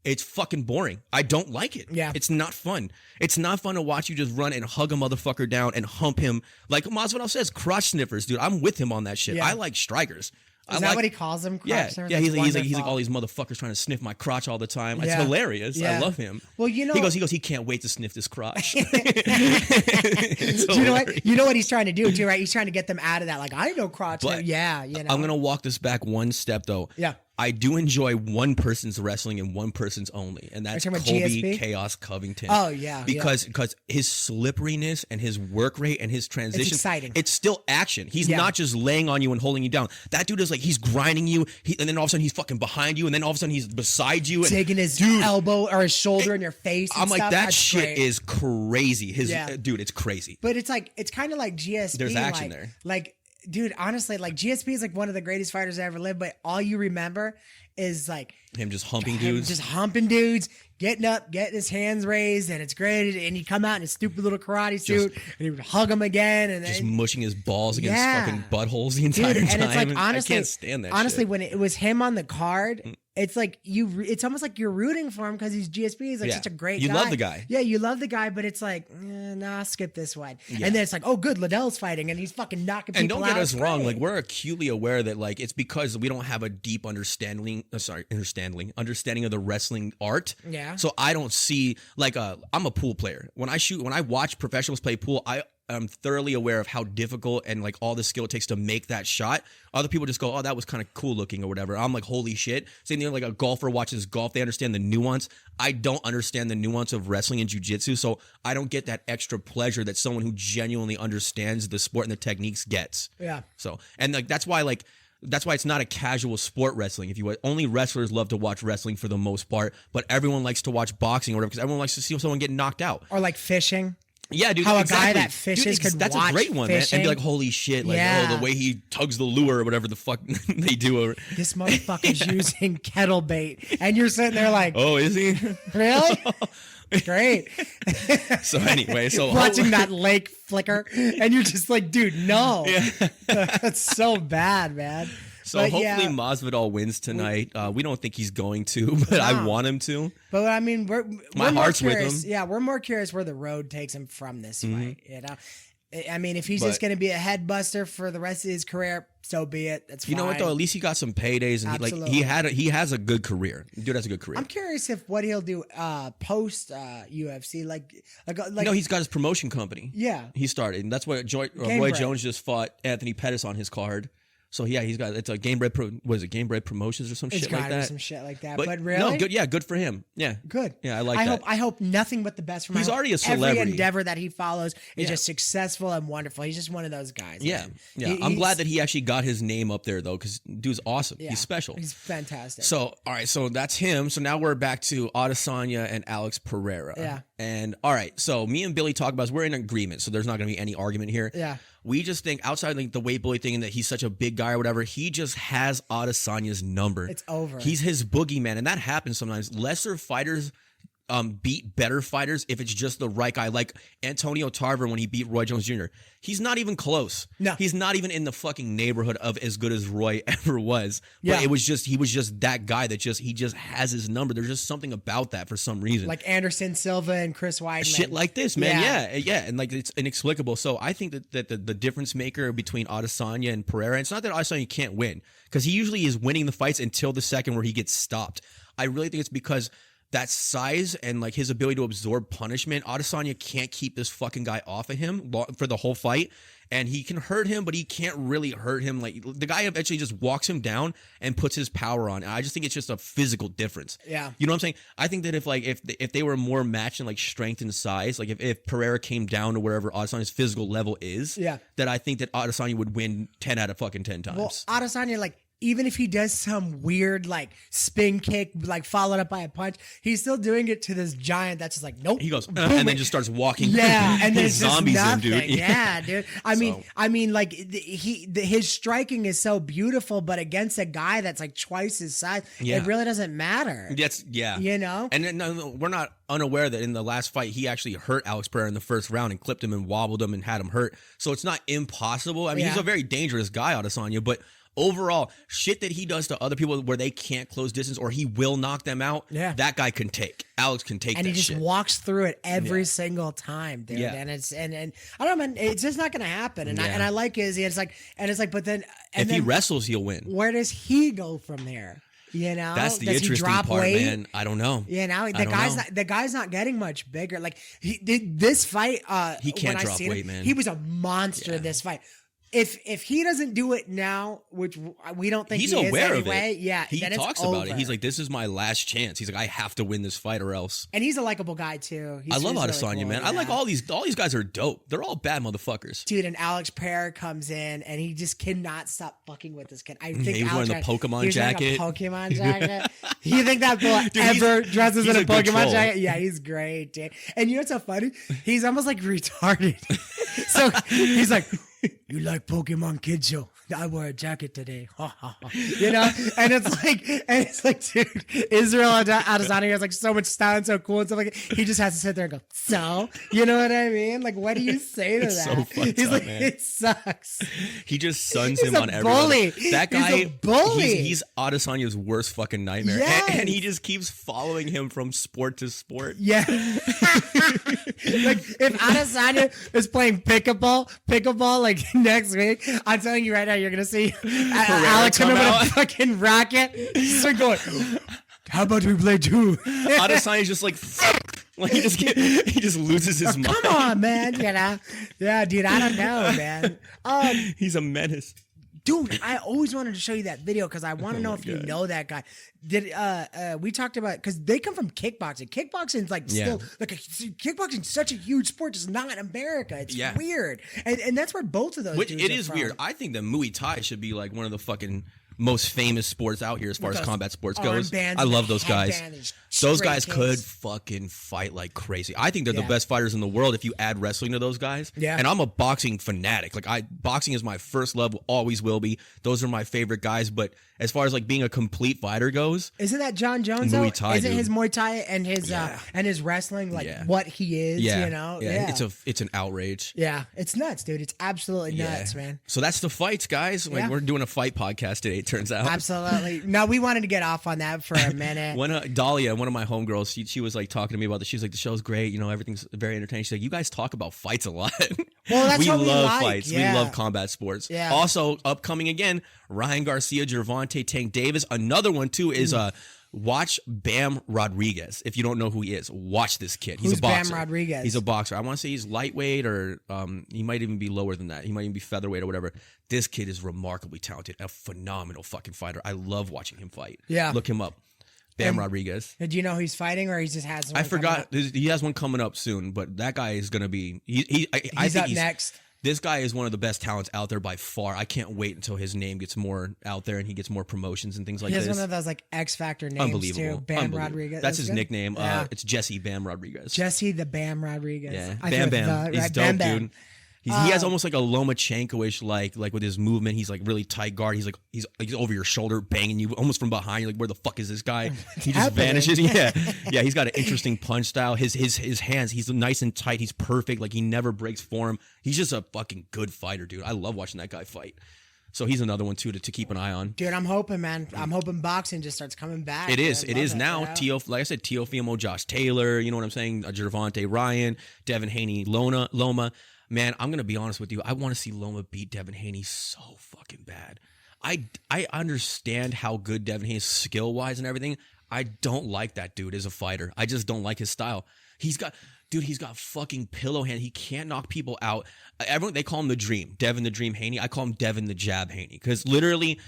It's fucking boring. I don't like it. Yeah. It's not fun. It's not fun to watch you just run and hug a motherfucker down and hump him. Like Masvidal says, crotch sniffers, dude. I'm with him on that shit. Yeah. I like strikers. Is that what he calls them? Yeah, Crotch yeah. He's like wonderful. all these motherfuckers trying to sniff my crotch all the time. It's Yeah. hilarious. I Yeah. love him. Well, you know, he goes. He can't wait to sniff this crotch. you know what? You know what he's trying to do too, right? He's trying to get them out of that. Like, I ain't no crotch. But Yeah, you know. I'm gonna walk this back one step though. Yeah. I do enjoy one person's wrestling and one person's only, and that's Are you Colby talking about GSP? Chaos Covington. Oh, yeah, because his slipperiness and his work rate and his transition, exciting. It's still action. He's Yeah. not just laying on you and holding you down. That dude is like he's grinding you, and then all of a sudden he's fucking behind you, and then all of a sudden he's beside you, and taking his elbow or his shoulder in your face. And I'm like stuff. that That's shit great. is crazy. Yeah. Dude, it's crazy. But it's kind of like GSP. There's action there. Like, dude, honestly, like GSP is like one of the greatest fighters I ever lived. But all you remember is like Him just humping him dudes. just humping dudes, getting up, getting his hands raised, and it's great. And he'd come out in his stupid little karate suit, and he would hug him again, and just then, mushing his balls against Yeah. fucking buttholes the entire dude, time. and it's like honestly, I can't stand that honestly, shit. when it was him on the card. It's like it's almost like you're rooting for him because he's GSP. He's like Yeah. such a great You guy. love the guy. Yeah, you love the guy, but it's like, nah, skip this one. Yeah. And then it's like, oh, good, Liddell's fighting, and he's fucking knocking And people don't get out. us It's wrong, great. like we're acutely aware that like it's because we don't have a deep understanding of the wrestling art. Yeah. So I don't see like I'm a pool player. When I watch professionals play pool, I'm thoroughly aware of how difficult and like all the skill it takes to make that shot. Other people just go, oh, that was kind of cool looking or whatever. I'm like, holy shit. Same thing like a golfer watches golf. They understand the nuance. I don't understand the nuance of wrestling and jiu-jitsu. So I don't get that extra pleasure that someone who genuinely understands the sport and the techniques gets. Yeah. So, and like, that's why it's not a casual sport wrestling. If you would, only wrestlers love to watch wrestling for the most part, but everyone likes to watch boxing or whatever because everyone likes to see someone get knocked out. Or like fishing. Yeah, dude. How exactly. a guy that fishes could that's watch a great one, man. fishing. And be like, holy shit, like Yeah. the way he tugs the lure or whatever the fuck they do. Or, This motherfucker's using kettle bait, and you're sitting there like, oh, is he? really? Great. So anyway, Watching that lake flicker, and you're just like, dude, no. Yeah. That's so bad, man. So But hopefully yeah. Masvidal wins tonight. We don't think he's going to, but I No. want him to. But I mean, we're My more heart's with curious. him. Yeah, we're more curious where the road takes him from this fight. You know, I mean, if he's But- just going to be a head buster for the rest of his career, so be it. That's fine. You know what though? At least he got some paydays, and Absolutely. he has a good career. Dude has a good career. I'm curious if what he'll do post UFC, like No, he's got his promotion company. Yeah. He started, and that's what Roy Gamebred. Jones just fought Anthony Pettis on his card. So yeah, it's a Gamebred Promotions or some it's shit like gotta be that. some shit like that. But But really, no, good. Yeah, good for him. Yeah, Good. Yeah, I like that. I hope nothing but the best for him. He's I hope already a celebrity. Every endeavor that he follows is Yeah. just successful and wonderful. He's just one of those guys. Yeah, man. yeah. I'm glad that he actually got his name up there though, because dude's awesome. Yeah. He's special. He's fantastic. So, all right, so that's him. So now we're back to Adesanya and Alex Pereira. Yeah. And all right, so me and Billy talk about this. We're in agreement, so there's not going to be any argument here. Yeah. We just think outside like the weight bully thing and that he's such a big guy or whatever, he just has Adesanya's number. It's over. He's his boogeyman, and that happens sometimes. Lesser fighters beat better fighters if it's just the right guy. Like Antonio Tarver when he beat Roy Jones Jr. He's not even close. No. He's not even in the fucking neighborhood of as good as Roy ever was. But Yeah. he was just that guy that he just has his number. There's just something about that for some reason. like Anderson Silva and Chris Weidman. Shit like this, man. Yeah. Yeah. And like it's inexplicable. So I think that the difference maker between Adesanya and Pereira, it's not that Adesanya can't win, because he usually is winning the fights until the second where he gets stopped. I really think it's because that size and like his ability to absorb punishment, Adesanya can't keep this fucking guy off of him for the whole fight. And he can hurt him, but he can't really hurt him. Like the guy eventually just walks him down and puts his power on. And I just think it's just a physical difference. Yeah. You know what I'm saying? I think that if they were more matched in like strength and size, like if Pereira came down to wherever Adesanya's physical level is, that I think that Adesanya would win 10 out of fucking 10 times. Well, Adesanya, like, even if he does some weird like spin kick, like followed up by a punch, he's still doing it to this giant that's just like, nope. He goes, and then just starts walking. Yeah, and then zombies him, dude. Yeah, dude. I mean, like his striking is so beautiful, but against a guy that's like twice his size, it really doesn't matter. You know. And no, we're not unaware that in the last fight he actually hurt Alex Pereira in the first round and clipped him and wobbled him and had him hurt. So it's not impossible. I mean, he's a very dangerous guy, Adesanya, but overall, shit that he does to other people where they can't close distance or he will knock them out, that guy can take. Alex can take and that he just shit. Walks through it every single time, dude. And it's and I don't know, man, it's just not gonna happen. And I like Izzy. It's like but then if he wrestles, he'll win. Where does he go from there? You know, that's the does interesting he drop part, weight? man. I don't know. You know, the guy's not getting much bigger. Like he did this fight. He can't drop weight, man. He was a monster in this fight. If he doesn't do it now, which we don't think he's he aware is of anyway, it. He talks about it. He's like, "This is my last chance." He's like, "I have to win this fight or else." And he's a likable guy too. I love Adesanya, man. I like all these guys are dope. They're all bad motherfuckers, dude. And Alex Pereira comes in, and he just cannot stop fucking with this kid. I think he was wearing the Pokemon jacket. Pokemon jacket. You think that boy ever dresses in a Pokemon jacket? Yeah, he's great, dude. And you know what's so funny? He's almost like retarded. So he's like, "You like Pokemon, kid? So I wear a jacket today." You know? And it's like, dude, Israel Adesanya has like so much style and so cool and stuff like that. He just has to sit there and go, "So?" You know what I mean? Like, what do you say to that? So fucked He's up, like, man. "It sucks." He just suns He's him a on bully. everyone. That guy, he's a bully. He's Adesanya's worst fucking nightmare. Yes. And he just keeps following him from sport to sport. Yeah. Like if Adesanya is playing pickleball like next week, I'm telling you right now, you're gonna see Alex come in with a fucking racket. Start going, "How about we play too?" Adesanya's just like he just loses his mind. Come on, man. You know? Yeah, dude. I don't know, man. He's a menace. Dude, I always wanted to show you that video because I want to know if you know that guy. Did we talked about because they come from kickboxing. Kickboxing's like still like kickboxing's such a huge sport, just not in America. It's weird, and that's where both of those. Which dudes it are is from. weird. I think that Muay Thai should be like one of the fucking most famous sports out here as far as combat sports goes. I love those guys. Those guys could fucking fight like crazy. I think they're the best fighters in the world if you add wrestling to those guys. Yeah. And I'm a boxing fanatic. Like boxing is my first love, always will be. Those are my favorite guys. But as far as like being a complete fighter goes, isn't that John Jones? Muay Thai, isn't dude. his Muay Thai and his wrestling like what he is? You know, it's an outrage. Yeah, it's nuts, dude. It's absolutely nuts, man. So that's the fights, guys. Like we're doing a fight podcast today. It turns out. Absolutely. No, we wanted to get off on that for a minute. When Dahlia, one of my homegirls, she was like talking to me about this. She was like, "The show's great. You know, everything's very entertaining." She's like, "You guys talk about fights a lot." Well, that's we what we love like. fights. Yeah. We love combat sports. Yeah. Also, upcoming again, Ryan Garcia, Gervonta Tank Davis. Another one too is watch Bam Rodriguez. If you don't know who he is, watch this kid. He's Who's a boxer. Bam Rodriguez? He's a boxer. I want to say he's lightweight or he might even be lower than that. He might even be featherweight or whatever. This kid is remarkably talented, a phenomenal fucking fighter. I love watching him fight. Yeah. Look him up. Bam Rodriguez. Do you know he's fighting or he just has one? I forgot. He has one coming up soon, but that guy is going to be. I think up next. This guy is one of the best talents out there by far. I can't wait until his name gets more out there and he gets more promotions and things like this. He has one of those like X Factor names Unbelievable. too. Bam Rodriguez. That's his good. nickname. Yeah. It's Jesse Bam Rodriguez. Jesse the Bam Rodriguez. Yeah. I Bam think Bam. He's right? dope, Bam Bam. dude. He has almost like a Lomachenko-ish like with his movement. He's like really tight guard. He's like he's over your shoulder banging you almost from behind. You're like, where the fuck is this guy? He just vanishes. Yeah. He's got an interesting punch style. His hands, he's nice and tight. He's perfect. Like he never breaks form. He's just a fucking good fighter, dude. I love watching that guy fight. So he's another one too to keep an eye on. Dude, I'm hoping, man. I'm hoping boxing just starts coming back. It is now. Like I said, Teofimo, Josh Taylor. You know what I'm saying? Gervonta Ryan, Devin Haney, Loma. Man, I'm gonna be honest with you. I want to see Loma beat Devin Haney so fucking bad. I understand how good Devin Haney is skill wise and everything. I don't like that dude as a fighter. I just don't like his style. He's got fucking pillow hand. He can't knock people out. Everyone, they call him the Dream, Devin the Dream Haney. I call him Devin the Jab Haney because literally,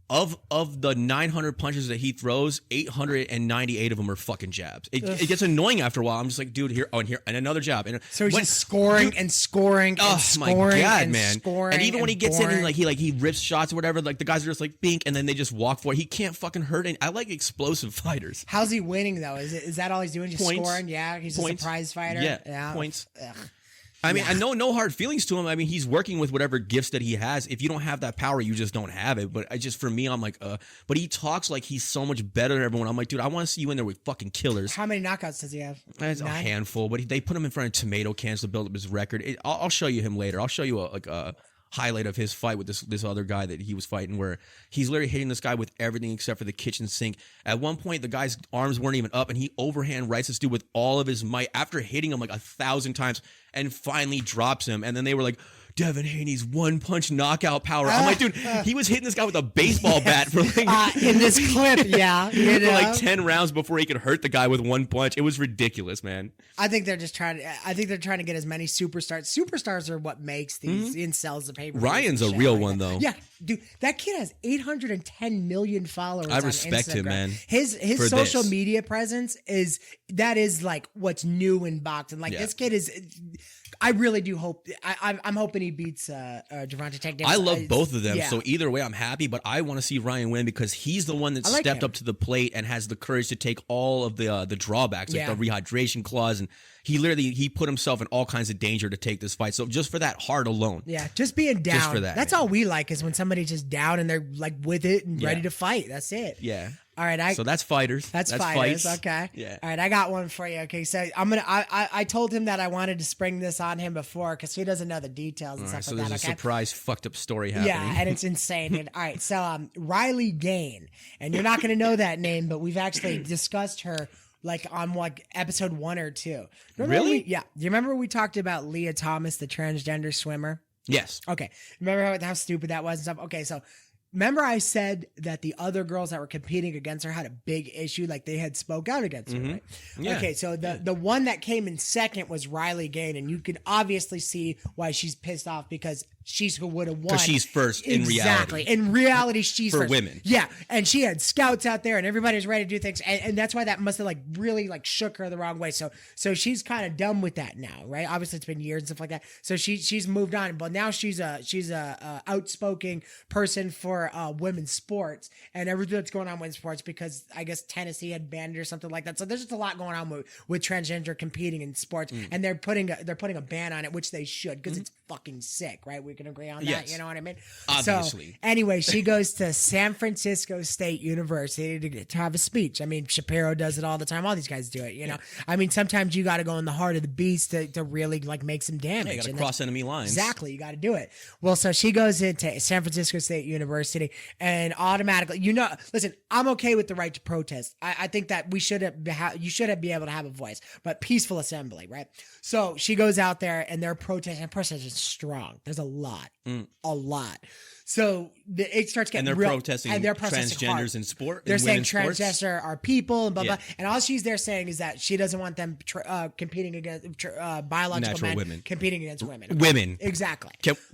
of the 900 punches that he throws, 898 of them are fucking jabs. It gets annoying after a while. I'm just like, dude, here, and another jab. And so he's just scoring and scoring and scoring. My God, and man. Scoring and even when he gets boring. in and he rips shots or whatever, like the guys are just like bink, and then they just walk for it. He can't fucking hurt it. I like explosive fighters. How's he winning though? Is that all he's doing? Just Points. scoring? Yeah, he's Points. a surprise fighter. Yeah, points. Ugh. I mean, I know no hard feelings to him. I mean, he's working with whatever gifts that he has. If you don't have that power, you just don't have it. But for me, I'm like, but he talks like he's so much better than everyone. I'm like, dude, I want to see you in there with fucking killers. How many knockouts does he have? It's a handful, but they put him in front of tomato cans to build up his record. I'll show you him later. I'll show you a highlight of his fight with this other guy that he was fighting, where he's literally hitting this guy with everything except for the kitchen sink. At one point, the guy's arms weren't even up, and he overhand rights this dude with all of his might after hitting him like 1,000 times, and finally drops him. And then they were like, Devin Haney's one punch knockout power. I'm like, dude, he was hitting this guy with a baseball bat for like in this clip, yeah, for like 10 rounds before he could hurt the guy with one punch. It was ridiculous, man. I think they're just trying to get as many superstars. Superstars are what makes these incels the paper. Ryan's a real one though. Yeah, dude, that kid has 810 million followers. I respect on Instagram. Him, man. His social media presence is like what's new in boxing. Like this kid is. I really do hope. I'm hoping he beats Gervonta Tank Davis. I love both of them, yeah. so either way, I'm happy. But I want to see Ryan win because he's the one that stepped up to the plate and has the courage to take all of the drawbacks, like the rehydration clause, and he put himself in all kinds of danger to take this fight. So just for that heart alone, just being down. Just for that, that's all we like is when somebody's just down and they're like with it and ready to fight. That's it. Yeah. All right, so that's fighters. That's fighters. Fights. Okay. Yeah. All right, I got one for you. Okay, so I told him that I wanted to spring this on him before because he doesn't know the details and stuff so like that. there's a Okay. surprise fucked up story happening. Yeah, and it's insane. Dude. All right, so Riley Gain, and you're not going to know that name, but we've actually discussed her like on episode 1 or 2. Really? Yeah. Do you remember we talked about Leah Thomas, the transgender swimmer? Yes. Okay. Remember how stupid that was and stuff? Okay, so remember I said that the other girls that were competing against her had a big issue, like they had spoke out against her, right? Yeah. Okay, so the one that came in second was Riley Gain, and you can obviously see why she's pissed off because she's who would have won. Because she's first in reality. Exactly. In reality, she's For first. women. Yeah, and she had scouts out there, and everybody was ready to do things, and that's why that must have like really like shook her the wrong way. So she's kind of done with that now, right? Obviously, it's been years and stuff like that. So she's moved on, but now she's a outspoken person for women's sports and everything that's going on in women's sports because I guess Tennessee had banned it or something like that. So there's just a lot going on with transgender competing in sports, and they're putting a ban on it, which they should because it's fucking sick, right? We can agree on that. Yes. You know what I mean? Obviously. So anyway, she goes to San Francisco State University to have a speech. I mean, Shapiro does it all the time. All these guys do it. You know, I mean, sometimes you got to go in the heart of the beast to really like make some damage. Yeah, you got to cross enemy lines. Exactly, you got to do it. Well, so she goes into San Francisco State University and automatically, listen, I'm okay with the right to protest. I think that we should you should be able to have a voice, but peaceful assembly, right? So she goes out there and they're protesting. And protesting is strong. There's a lot. So it starts getting and they're real, protesting and they're protesting transgenders hard. in sport. They're saying sports. transgender are people and blah blah. And all she's there saying is that she doesn't want them competing against biological Natural men women. competing against women. Women. Exactly.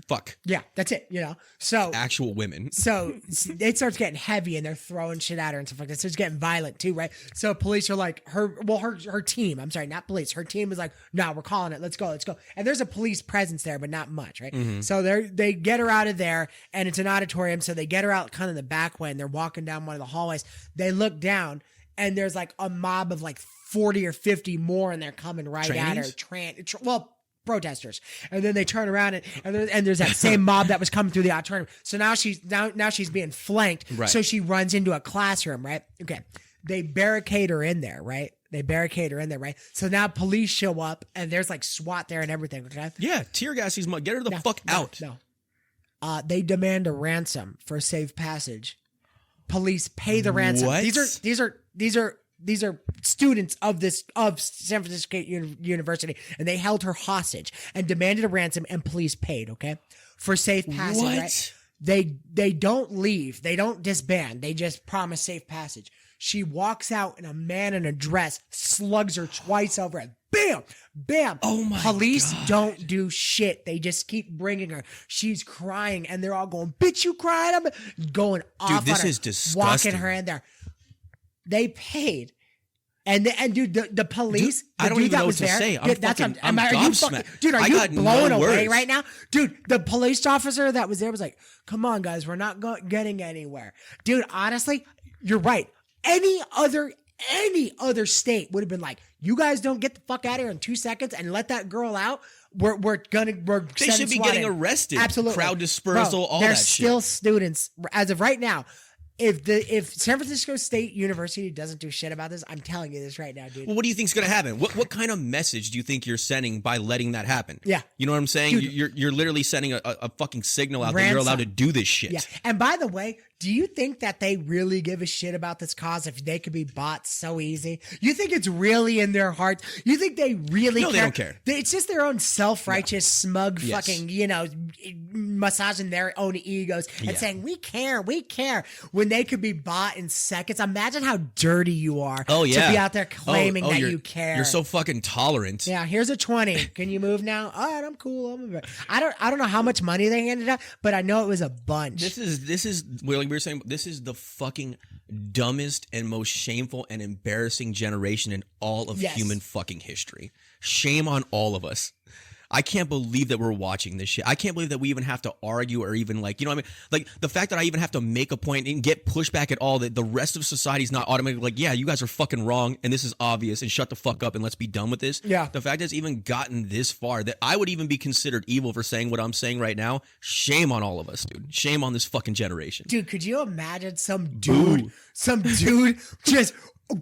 Fuck. Yeah, that's it. So Actual women. So it starts getting heavy and they're throwing shit at her and stuff like that. So it's getting violent too, right? So police are like her team. I'm sorry, not police. Her team is like, no, we're calling it. Let's go. And there's a police presence there, but not much, right? So they get her out of there, and it's an auditorium. So they get her out kind of the back way, and they're walking down one of the hallways. They look down, and there's like a mob of like 40 or 50 more, and they're coming right at her. Protesters. And then they turn around and there's that same mob that was coming through the auditorium. So now she's being flanked. Right. So she runs into a classroom, right? Okay. They barricade her in there, right? So now police show up and there's like SWAT there and everything, okay? Yeah, tear gas these get her the fuck out. No. They demand a ransom for safe passage. Police pay the ransom. What? These are students of San Francisco University, and they held her hostage and demanded a ransom, and police paid, okay, for safe passage. What? Right? They don't leave. They don't disband. They just promise safe passage. She walks out and a man in a dress slugs her twice over it. Bam, bam. Oh my Police God. don't do shit. They just keep bringing her. She's crying and they're all going, bitch, you cried? I'm going off this on her, is disgusting. walking her in there. They paid. And dude, the police, Dude, the I don't dude even that know was what to there, say. yeah, that's I'm are you gobsmacked. dude, are I you got no blown away words. right now? Dude, the police officer that was there was like, come on, guys, we're not getting anywhere. Dude, honestly, you're right. Any other state would have been like, you guys don't get the fuck out of here in 2 seconds and let that girl out. We're They should be getting arrested. Absolutely. Crowd dispersal, Bro, all they're that still shit. students as of right now. If San Francisco State University doesn't do shit about this, I'm telling you this right now, dude. Well, what do you think's going to happen? What kind of message do you think you're sending by letting that happen? Yeah. You know what I'm saying? Dude. You're literally sending a fucking signal out that you're Ransom. allowed to do this shit. Yeah. And by the way, do you think that they really give a shit about this cause if they could be bought so easy? You think it's really in their hearts? You think they really No, care? they don't care. It's just their own self-righteous, smug Yes. fucking, massaging their own egos and Yeah. saying, we care, when they could be bought in seconds. Imagine how dirty you are Oh, yeah. to be out there claiming that you're- you care. You're so fucking tolerant. Yeah, here's a 20. Can you move now? All right, I'm cool. I don't know how much money they handed out, but I know it was a bunch. This is like we were saying. This is the fucking dumbest and most shameful and embarrassing generation in all of Yes. human fucking history. Shame on all of us. I can't believe that we're watching this shit. I can't believe that we even have to argue or even like, you know what I mean? Like the fact that I even have to make a point and get pushback at all, that the rest of society's not automatically like, yeah, you guys are fucking wrong and this is obvious and shut the fuck up and let's be done with this. Yeah. The fact that it's even gotten this far, that I would even be considered evil for saying what I'm saying right now. Shame on all of us, dude. Shame on this fucking generation. Dude, could you imagine some dude just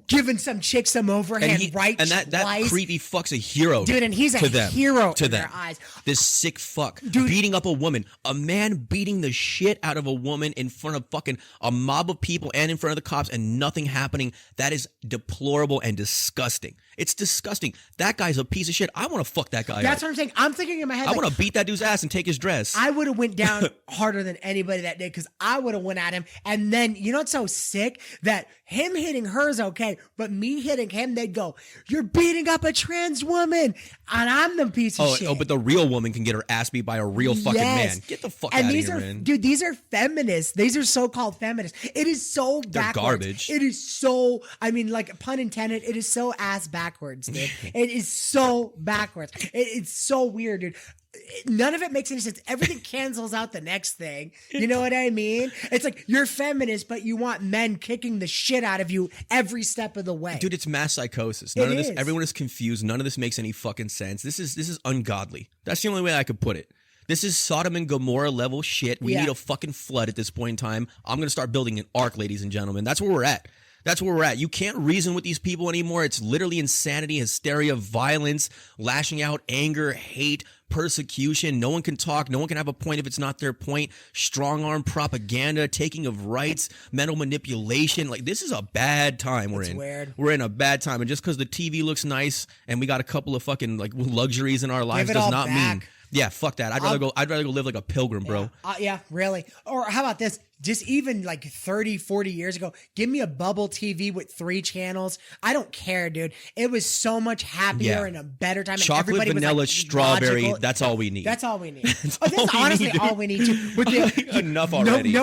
giving some chick some overhand right and that twice? creepy fuck's a hero, Dude, and he's a to them, hero to in them. their eyes. This sick fuck Dude. beating up a woman, a man beating the shit out of a woman in front of fucking a mob of people and in front of the cops and nothing happening. That is deplorable and disgusting. It's disgusting. That guy's a piece of shit. I want to fuck that guy. That's up. what I'm saying. I'm thinking in my head, I like, want to beat that dude's ass and take his dress. I would have went down harder than anybody that day because I would have went at him. And then, you know what's so sick? That him hitting her is okay, but me hitting him, they'd go, you're beating up a trans woman. And I'm the piece of shit. But the real woman can get her ass beat by a real fucking Yes. man. Get the fuck and out of these here, are, man. Dude, these are feminists. These are so-called feminists. It is so backwards. garbage. It is so, I mean, like, pun intended, it is so ass backwards, dude. It is so backwards. It's so weird, dude. None of it makes any sense. Everything cancels out the next thing. You know what I mean? It's like you're feminist, but you want men kicking the shit out of you every step of the way. Dude, it's mass psychosis. None It of this. is. Everyone is confused. None of this makes any fucking sense. This is ungodly. That's the only way I could put it. This is Sodom and Gomorrah level shit. We Yeah. need a fucking flood at this point in time. I'm gonna start building an ark, ladies and gentlemen. That's where we're at. That's where we're at. You can't reason with these people anymore. It's literally insanity, hysteria, violence, lashing out, anger, hate, persecution. No one can talk. No one can have a point if it's not their point. Strong arm propaganda, taking of rights, mental manipulation. Like, this is a bad time we're in. weird. We're in a bad time. And just because the TV looks nice and we got a couple of fucking like luxuries in our lives it does all not mean. back. Yeah, fuck that. I'd rather go live like a pilgrim, bro. Yeah, really. Or how about this? Just even like 30, 40 years ago, give me a bubble TV with 3 channels. I don't care, dude. It was so much happier Yeah. and a better time. And Chocolate, everybody was, vanilla, like, strawberry. logical. That's all we need. That's all we need. That's all we honestly need, dude. all we need to. With the, Enough already.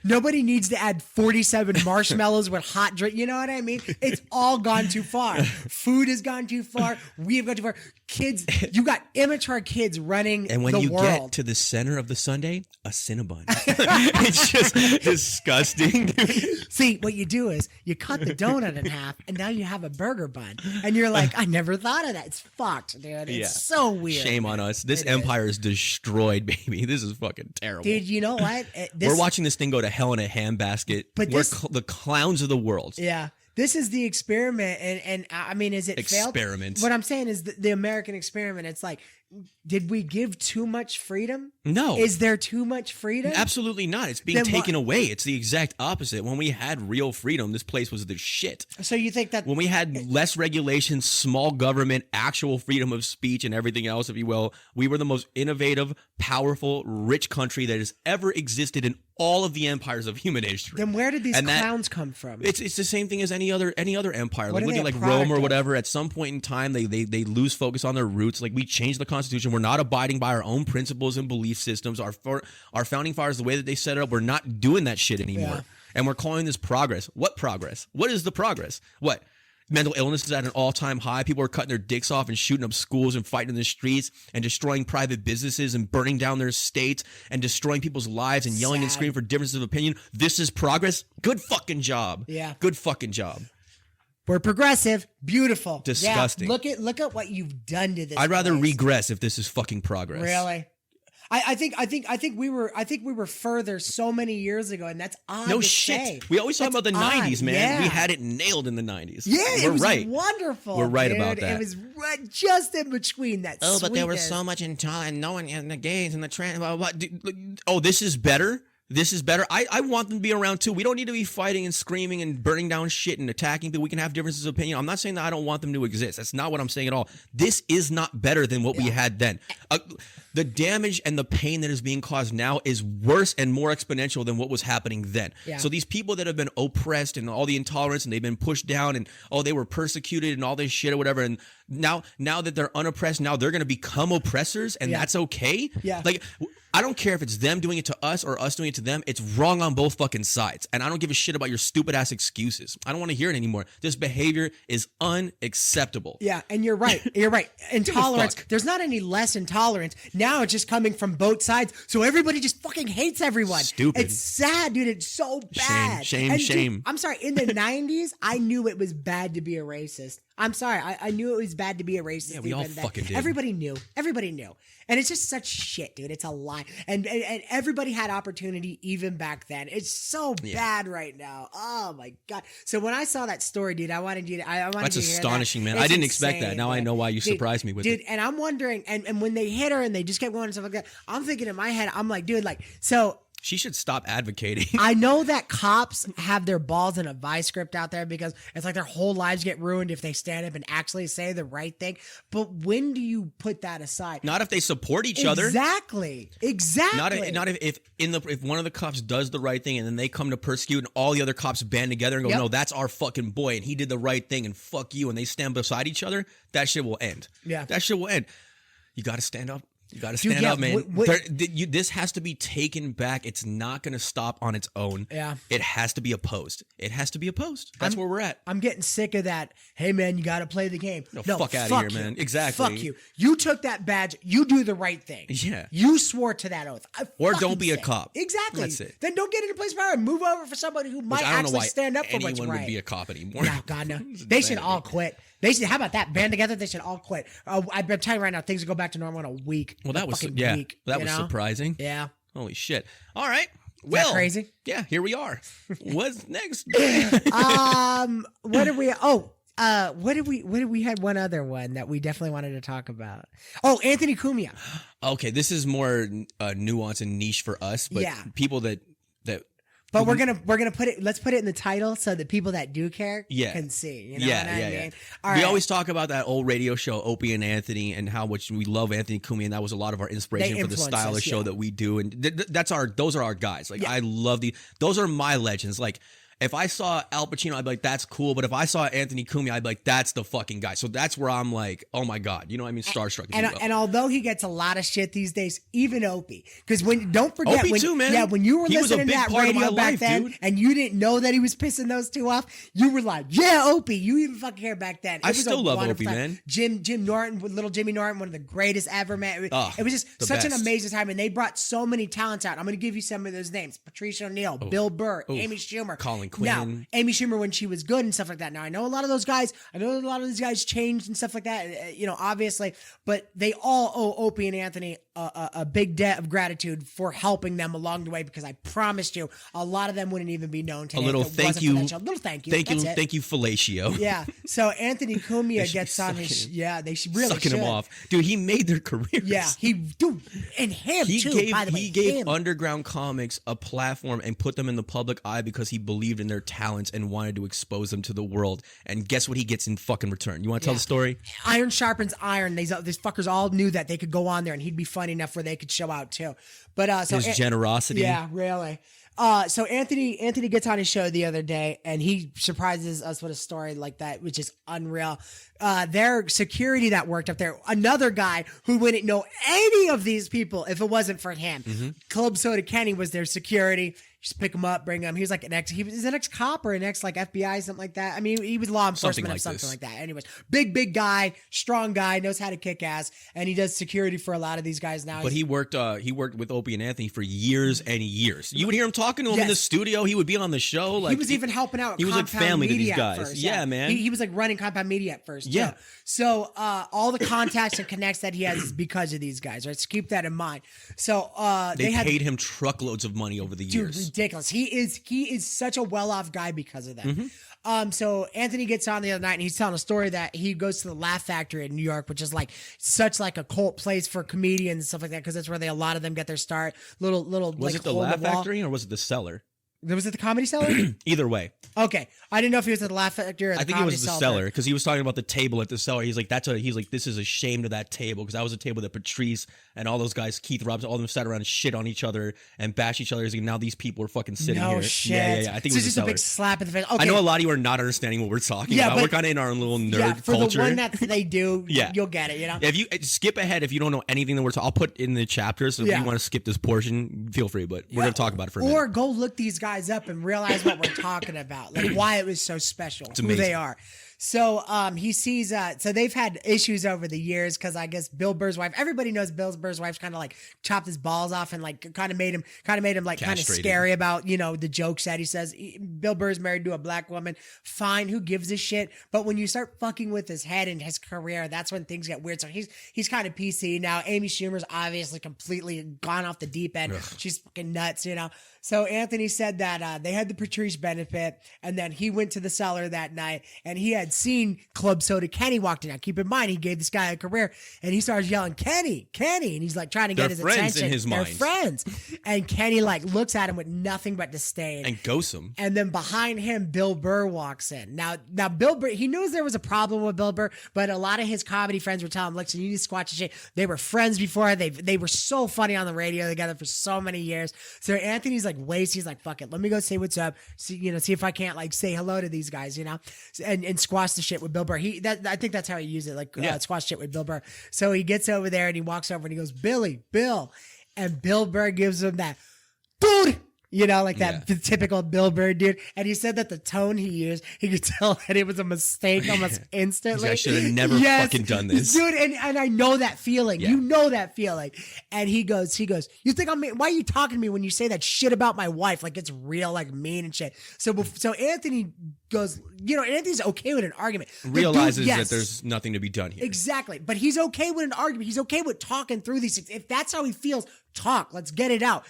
Nobody needs to add 47 marshmallows with hot drink. You know what I mean? It's all gone too far. Food has gone too far. We have gone too far. Kids, you got immature kids running And when the you world. get to the center of the sundae, a Cinnabon. It's just disgusting. dude. See, what you do is you cut the donut in half, and now you have a burger bun. And you're like, I never thought of that. It's fucked, dude. It's Yeah. so weird. Shame on us. This empire is destroyed, baby. This is fucking terrible. Dude, you know what? We're watching this thing go to hell in a handbasket. But We're this- the clowns of the world. Yeah. This is the experiment, and I mean, is it failed? Experiment. What I'm saying is the American experiment. It's like did we give too much freedom? No. Is there too much freedom? Absolutely not. It's being Then taken away. It's the exact opposite. When we had real freedom, this place was the shit. So you think that When we had less regulation, small government, actual freedom of speech and everything else, if you will, we were the most innovative, powerful, rich country that has ever existed in all of the empires of human history. then where did these And that- clowns come from? It's the same thing as any other empire. What Like are look they at a like product Rome or of? whatever. At some point in time, they lose focus on their roots. Like we changed the Constitution. We're not abiding by our own principles and belief systems. Our founding fathers, the way that they set it up, we're not doing that shit anymore. Yeah. And we're calling this progress. What progress? What is the progress? What? Mental illness is at an all-time high. People are cutting their dicks off and shooting up schools and fighting in the streets and destroying private businesses and burning down their estates and destroying people's lives and yelling and Sad. screaming for differences of opinion. This is progress. Good fucking job. Yeah. Good fucking job. We're progressive, beautiful, Disgusting. Yeah, look at what you've done to this. I'd rather place. regress if this is fucking progress. Really. I think we were further so many years ago, and that's odd. No to shit. say. We always talk That's about the odd, 90s, man. yeah. We had it nailed in the 90s. Yeah, We're it was right. wonderful. We're right dude. about that. It was just in between that. Oh, but there was sweetness. so much intolerance. No one and the gays and the trans. Oh, this is better? This is better. I want them to be around too. We don't need to be fighting and screaming and burning down shit and attacking people. We can have differences of opinion. I'm not saying that I don't want them to exist. That's not what I'm saying at all. This is not better than what we had then. The damage and the pain that is being caused now is worse and more exponential than what was happening then. Yeah. So these people that have been oppressed and all the intolerance and they've been pushed down and they were persecuted and all this shit or whatever, and now that they're unoppressed, now they're going to become oppressors, and that's okay. Yeah. Like, I don't care if it's them doing it to us or us doing it to them. It's wrong on both fucking sides. And I don't give a shit about your stupid ass excuses. I don't want to hear it anymore. This behavior is unacceptable. Yeah, and you're right. You're right. Intolerance. fuck. There's not any less intolerance. Now it's just coming from both sides. So everybody just fucking hates everyone. Stupid. It's sad, dude. It's so bad. Shame, And, dude, shame. I'm sorry. In the 90s, I knew it was bad to be a racist. I'm sorry. I knew it was bad to be a racist. Yeah, we all even then. fucking did. Everybody knew. Everybody knew. And it's just such shit, dude. It's a lie. And everybody had opportunity even back then. It's so bad right now. Oh my God. So when I saw that story, dude, I wanted you to, That's you to hear astonishing, that. man. I It's didn't expect that. insane, Now I man. know why you Dude, surprised me with dude, it. and I'm wondering, and when they hit her and they just kept going and stuff like that, I'm thinking in my head, I'm like, dude, like, so She should stop advocating. I know that cops have their balls in a vice script out there because it's like their whole lives get ruined if they stand up and actually say the right thing. But when do you put that aside? Not if they support each other. Exactly. Not if one of the cops does the right thing and then they come to persecute and all the other cops band together and go, Yep. no, that's our fucking boy and he did the right thing and fuck you, and they stand beside each other. That shit will end. Yeah. That shit will end. You got to stand up. You got to Dude, stand yeah, up, man. what- This has to be taken back. It's not going to stop on its own. Yeah. It has to be opposed. It has to be opposed. That's where we're at. I'm getting sick of that. Hey man, you got to play the game. No, fuck outta here, man. Exactly. Fuck you. You took that badge. You do the right thing. Yeah. You swore to that oath. Or fucking don't be a sick. cop. Exactly. That's it. Then don't get into place of power and move over for somebody who might Which I don't know actually why stand up for what's anyone right. would be a cop anymore. No, God, no. They should all quit. They should. How about that? Band together. They should all quit. I'm telling you right now, things will go back to normal in a week. Well, that was fucking yeah. week, That you was know? surprising. Yeah. Holy shit. All right. that Well, crazy? Yeah, here we are. What's next? What did we? Oh. What did we had one other one that we definitely wanted to talk about. Oh, Anthony Cumia. Okay, this is more nuance and niche for us, but Yeah. people that But we're gonna put it. Let's put it in the title so that people that do care can see. You know what I mean? All we right. always talk about that old radio show, Opie and Anthony, and how much we love Anthony Cumia, and that was a lot of our inspiration They for the influence style of us, show yeah. that we do. And those are our guys. Like I love those are my legends. Like if I saw Al Pacino, I'd be like, that's cool. But if I saw Anthony Cumia, I'd be like, that's the fucking guy. So that's where I'm like, oh my God. You know what I mean? Starstruck. if you will. And although he gets a lot of shit these days, even Opie, because don't forget Opie when, too, man. yeah, when you were He was a listening to big that part of radio my back life, then, dude. and you didn't know that he was pissing those two off, you were like, yeah, Opie. You even fucking care back then. It I was a still love wonderful Opie, time. man. Jim Norton, little Jimmy Norton, one of the greatest ever, man. Oh, it was just the such an best. amazing time, and they brought so many talents out. I'm going to give you some of those names: Patricia O'Neal, Bill Burr, Amy Schumer, Colin Quinn. Now, Amy Schumer when she was good and stuff like that. Now I know a lot of those guys. I know a lot of these guys changed and stuff like that. You know, obviously, but they all owe Opie and Anthony a big debt of gratitude for helping them along the way, because I promised you a lot of them wouldn't even be known today. A little if it thank wasn't you. for that show. Little thank you. That's it. Thank you, fellatio. Yeah. So Anthony Cumia should gets be on his. sucking- Yeah, they should really Sucking should. him off, dude. He made their careers. Yeah, and him He too. gave by the way, he gave him. underground comics a platform and put them in the public eye because he believed in their talents and wanted to expose them to the world. And guess what he gets in fucking return? You want to tell the story? Iron sharpens iron. These fuckers all knew that they could go on there and he'd be funny enough where they could show out too. But so His generosity. Yeah, really. So Anthony gets on his show the other day and he surprises us with a story like that, which is unreal. Their security that worked up there, another guy who wouldn't know any of these people if it wasn't for him. Club Soda Kenny was their security. Just pick him up, bring him. He was like he was an ex-cop or an like FBI, something like that. I mean, he was law enforcement or something like that. Anyways, big guy, strong guy, knows how to kick ass, and he does security for a lot of these guys now. But he worked with Opie and Anthony for years and years. You would hear him talking to him in the studio. He would be on the show. Like he was even helping out. He was like Compound family to Media these at guys. first, Yeah, man. He was like running Compound Media at first. Yeah. Too. So all the contacts and connects that he has is because of these guys. Right. So keep that in mind. So they paid him truckloads of money over the dude, years. ridiculous. He is such a well-off guy because of that. So Anthony gets on the other night and he's telling a story that he goes to the Laugh Factory in New York, which is like such like a cult place for comedians and stuff like that, because that's where a lot of them get their start. Little Was like it the hole in Laugh wall. Factory or was it the Cellar? Was it the Comedy Cellar? Either way. Okay, I didn't know if he was at the Laugh Factory or the I think it Comedy was the Cellar because he was talking about the table at the Cellar. He's like, this is a shame to that table because that was a table that Patrice and all those guys, Keith Robinson, all of them sat around and shit on each other and bash each other. He's like, now these people are fucking sitting No here. shit. Yeah. I think So it was just the a Cellar. big slap in the face. Okay. I know a lot of you are not understanding what we're talking Yeah, about. but- We're kind of in our own little nerd Yeah, for culture. the one that they do, Yeah. you'll get it, you know? If you skip ahead, if you don't know anything that we're talking, I'll put in the chapters. So if Yeah. you want to skip this portion, feel free. But we're going to talk about it for a minute. Or go look these guys up and realize what we're talking about, like why it was so special, who amazing. they are. So he sees, so they've had issues over the years because I guess Bill Burr's wife, everybody knows Bill Burr's wife's kind of like chopped his balls off and like kind of made him like kind of Castrated. scary about, the jokes that he says. Bill Burr's married to a black woman. Fine. Who gives a shit? But when you start fucking with his head and his career, that's when things get weird. So he's kind of PC now. Amy Schumer's obviously completely gone off the deep end. She's fucking nuts, So Anthony said that they had the Patrice benefit, and then he went to the Cellar that night, and he had seen Club Soda Kenny walked in. Now, keep in mind, he gave this guy a career, and he starts yelling, Kenny, and he's like trying to get They're his friends attention. in his They're mind. friends. And Kenny like looks at him with nothing but disdain. And ghost him. And then behind him, Bill Burr walks in. Now Bill Burr, he knows there was a problem with Bill Burr, but a lot of his comedy friends were telling him, listen, you need to squash the shit. They were friends before. They were so funny on the radio together for so many years. So Anthony's like wasted. He's like, fuck it. Let me go say what's up. See if I can't like say hello to these guys, and squash the shit with Bill Burr. I think that's how he used it. Like squash shit with Bill Burr. So he gets over there and he walks over and he goes, Bill. And Bill Burr gives him that, dude. Like that typical Bill Burr dude. And he said that the tone he used, he could tell that it was a mistake almost instantly. I should have never fucking done this. Dude, and I know that feeling. Yeah. You know that feeling. And he goes, you think why are you talking to me when you say that shit about my wife? Like it's real, like mean and shit. So Anthony goes, Anthony's okay with an argument. Realizes that there's nothing to be done here. Exactly. But he's okay with an argument. He's okay with talking through these things. If that's how he feels, talk. Let's get it out.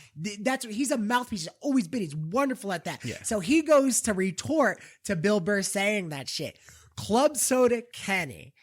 He's a mouthpiece. He's always been. He's wonderful at that. Yeah. So he goes to retort to Bill Burr saying that shit. Club Soda Kenny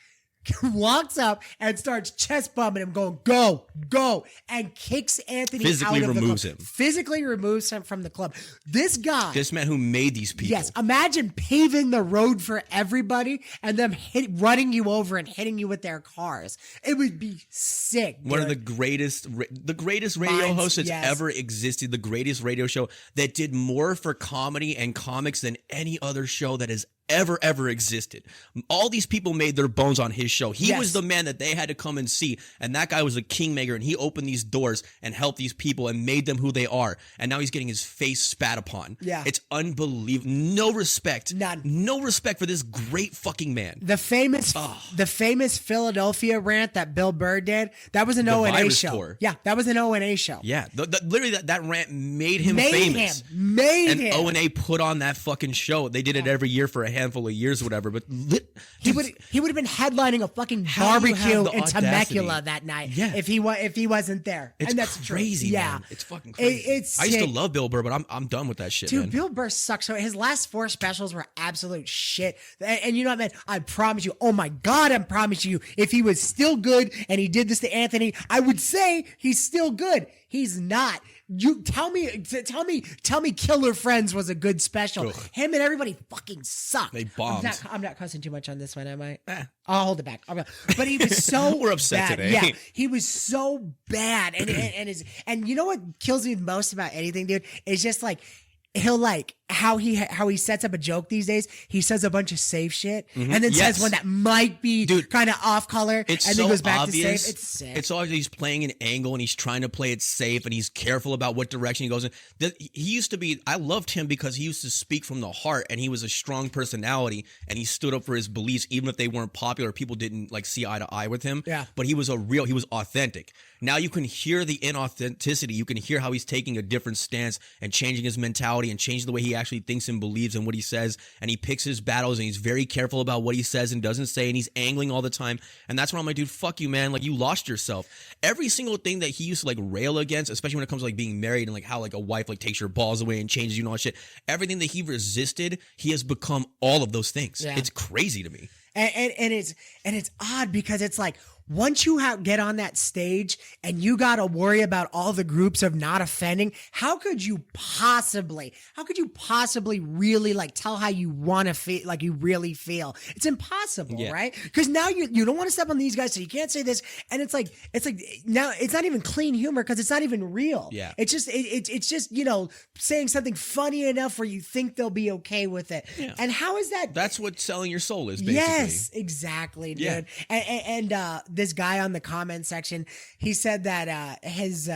walks up and starts chest bumping him, going, go, and kicks Anthony Physically out of removes the club. him. Physically removes him from the club. This guy. This man who made these people. Yes, imagine paving the road for everybody and them running you over and hitting you with their cars. It would be sick. One of dude. the greatest radio Minds, hosts that's yes. ever existed. The greatest radio show that did more for comedy and comics than any other show that has ever existed. All these people made their bones on his show. He was the man that they had to come and see, and that guy was a kingmaker, and he opened these doors and helped these people and made them who they are, and now he's getting his face spat upon. Yeah. It's unbelievable. No respect. None. No respect for this great fucking man. The famous Philadelphia rant that Bill Burr did, that was an O&A virus show. tour. Yeah, that was an O&A show. Yeah, literally that rant made him Made famous. him. Made and him. O&A put on that fucking show. They did it every year for a handful of years or whatever. But he would have been headlining a fucking How do you have barbecue the in audacity? Temecula that night. Yeah. if he wasn't there. It's and that's crazy, true. man. It's fucking crazy. I used to love Bill Burr, but I'm done with that shit, Dude, man. Bill Burr sucks. So his last 4 specials were absolute shit. And you know what, man? I promise you, oh my God, I promise you, if he was still good and he did this to Anthony, I would say he's still good. He's not. You tell me Killer Friends was a good special. Ugh. Him and everybody fucking suck. They bombed. I'm not cussing too much on this one, am I? Eh. I'll hold it back. But he was so We're upset bad. today. Yeah, he was so bad. And you know what kills me most about anything, dude? Is just like he'll like how he sets up a joke these days. He says a bunch of safe shit and then says one that might be kind of off color and It's then so goes back obvious. to safe. It's sick. It's always he's playing an angle and he's trying to play it safe and he's careful about what direction he goes in. He used to be. I loved him because he used to speak from the heart and he was a strong personality and he stood up for his beliefs even if they weren't popular. People didn't like see eye to eye with him. Yeah. But he was he was authentic. Now you can hear the inauthenticity. You can hear how he's taking a different stance and changing his mentality and changing the way he actually thinks and believes and what he says, and he picks his battles and he's very careful about what he says and doesn't say, and he's angling all the time. And that's when I'm like, dude, fuck you, man. Like, you lost yourself. Every single thing that he used to like rail against, especially when it comes to like being married and like how like a wife like takes your balls away and changes you and all that shit, everything that he resisted, he has become all of those things. Yeah. It's crazy to me. And it's odd because it's like once you get on that stage and you got to worry about all the groups of not offending, how could you possibly really like tell how you want to feel, like you really feel? It's impossible, right? Because now you don't want to step on these guys, so you can't say this. And it's like now it's not even clean humor because it's not even real. Yeah. It's just, you know, saying something funny enough where you think they'll be okay with it. Yeah. And how is that? That's what selling your soul is, basically. Yes, exactly, dude. Yeah. And this guy on the comment section, he said that his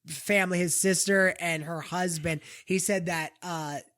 family, his sister and her husband, he said that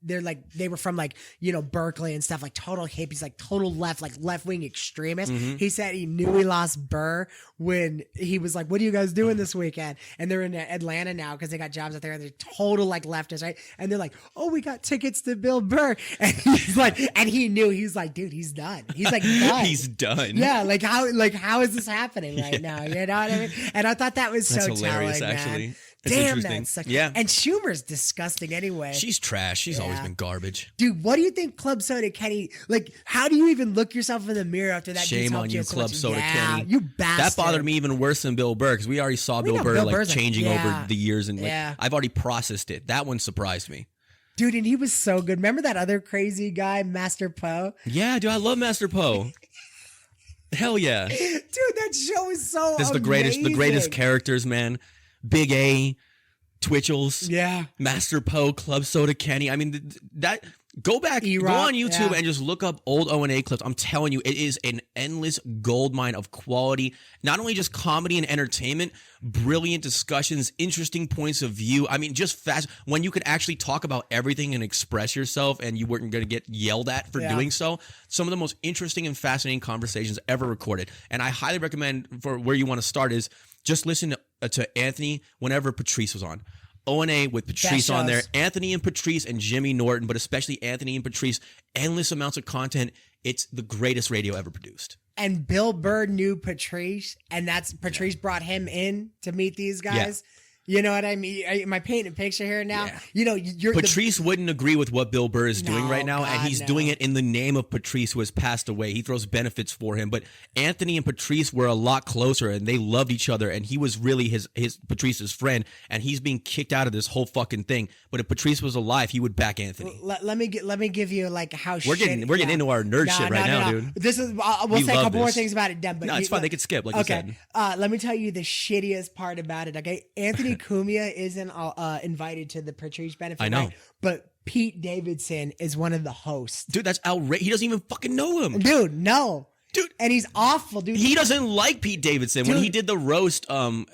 they were from like, you know, Berkeley and stuff, like total hippies, like total left-wing extremists. He said he knew he lost Burr when he was like, what are you guys doing this weekend? And they're in Atlanta now because they got jobs out there and they're total like leftists, right? And they're like, oh, we got tickets to Bill Burr. And he's like, and he knew, he's like, dude, he's done. He's like, done. He's done. Yeah, like how is this happening right now? You know what I mean? And I thought that was That's so hilarious, telling, actually. man. It's Damn, interesting. that sucks. Yeah. And Schumer's disgusting anyway. She's trash. She's always been garbage. Dude, what do you think Club Soda Kenny, like, how do you even look yourself in the mirror after that? Shame on you, Club Soda Kenny. You bastard. That bothered me even worse than Bill Burr because we already saw Bill Burr like Burr's changing over the years and like, I've already processed it. That one surprised me. Dude, and he was so good. Remember that other crazy guy, Master Poe? Yeah, dude, I love Master Poe. Hell yeah. Dude, that show is so That's the greatest characters, man. Big A, Twitchels, Master Poe, Club Soda Kenny. I mean, that go back, go on YouTube and just look up old O&A clips. I'm telling you, it is an endless goldmine of quality. Not only just comedy and entertainment, brilliant discussions, interesting points of view. I mean, just fast when you could actually talk about everything and express yourself, and you weren't going to get yelled at for doing so. Some of the most interesting and fascinating conversations ever recorded. And I highly recommend, for where you want to start, is just listen to Anthony whenever Patrice was on. O&A with Patrice on there. Anthony and Patrice and Jimmy Norton, but especially Anthony and Patrice. Endless amounts of content. It's the greatest radio ever produced. And Bill Burr knew Patrice, and that's Patrice brought him in to meet these guys. You know what I mean? Am I painting a picture here now? Yeah. You know, Patrice wouldn't agree with what Bill Burr is doing right now, and he's doing it in the name of Patrice, who has passed away. He throws benefits for him, but Anthony and Patrice were a lot closer, and they loved each other, and he was really his Patrice's friend, and he's being kicked out of this whole fucking thing. But if Patrice was alive, he would back Anthony. Let me give you like how we're getting into our nerd shit right now, dude. This is we'll say a couple more things about it, then. But no, it's fine. They could skip. Like you said. Let me tell you the shittiest part about it. Okay, Anthony Cumia isn't invited to the Patrice benefit. I know, right? But Pete Davidson is one of the hosts. Dude, that's outrageous. He doesn't even fucking know him. Dude, no. Dude, and he's awful, dude. He doesn't like Pete Davidson. Dude. When he did the roast,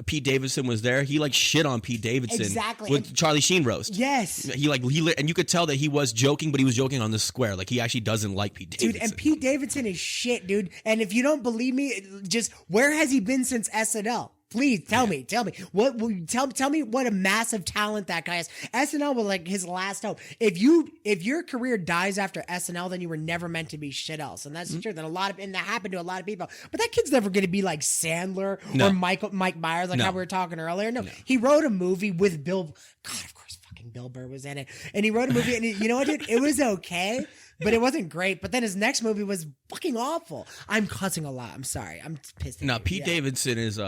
Pete Davidson was there. He like shit on Pete Davidson. Exactly. With Charlie Sheen roast. Yes. He and you could tell that he was joking, but he was joking on the square. Like he actually doesn't like Pete Davidson. Dude, and Pete Davidson is shit, dude. And if you don't believe me, just where has he been since SNL? Please tell me what. Tell me what a massive talent that guy is. SNL was like his last hope. If your career dies after SNL, then you were never meant to be shit else, and that's true. That that happened to a lot of people. But that kid's never going to be like Sandler or Mike Myers, like how we were talking earlier. No, he wrote a movie with Bill. God, of course, fucking Bill Burr was in it, and he wrote a movie, and you know what, dude? It was okay. But it wasn't great. But then his next movie was fucking awful. I'm cussing a lot. I'm sorry. I'm pissed. No, Pete Davidson is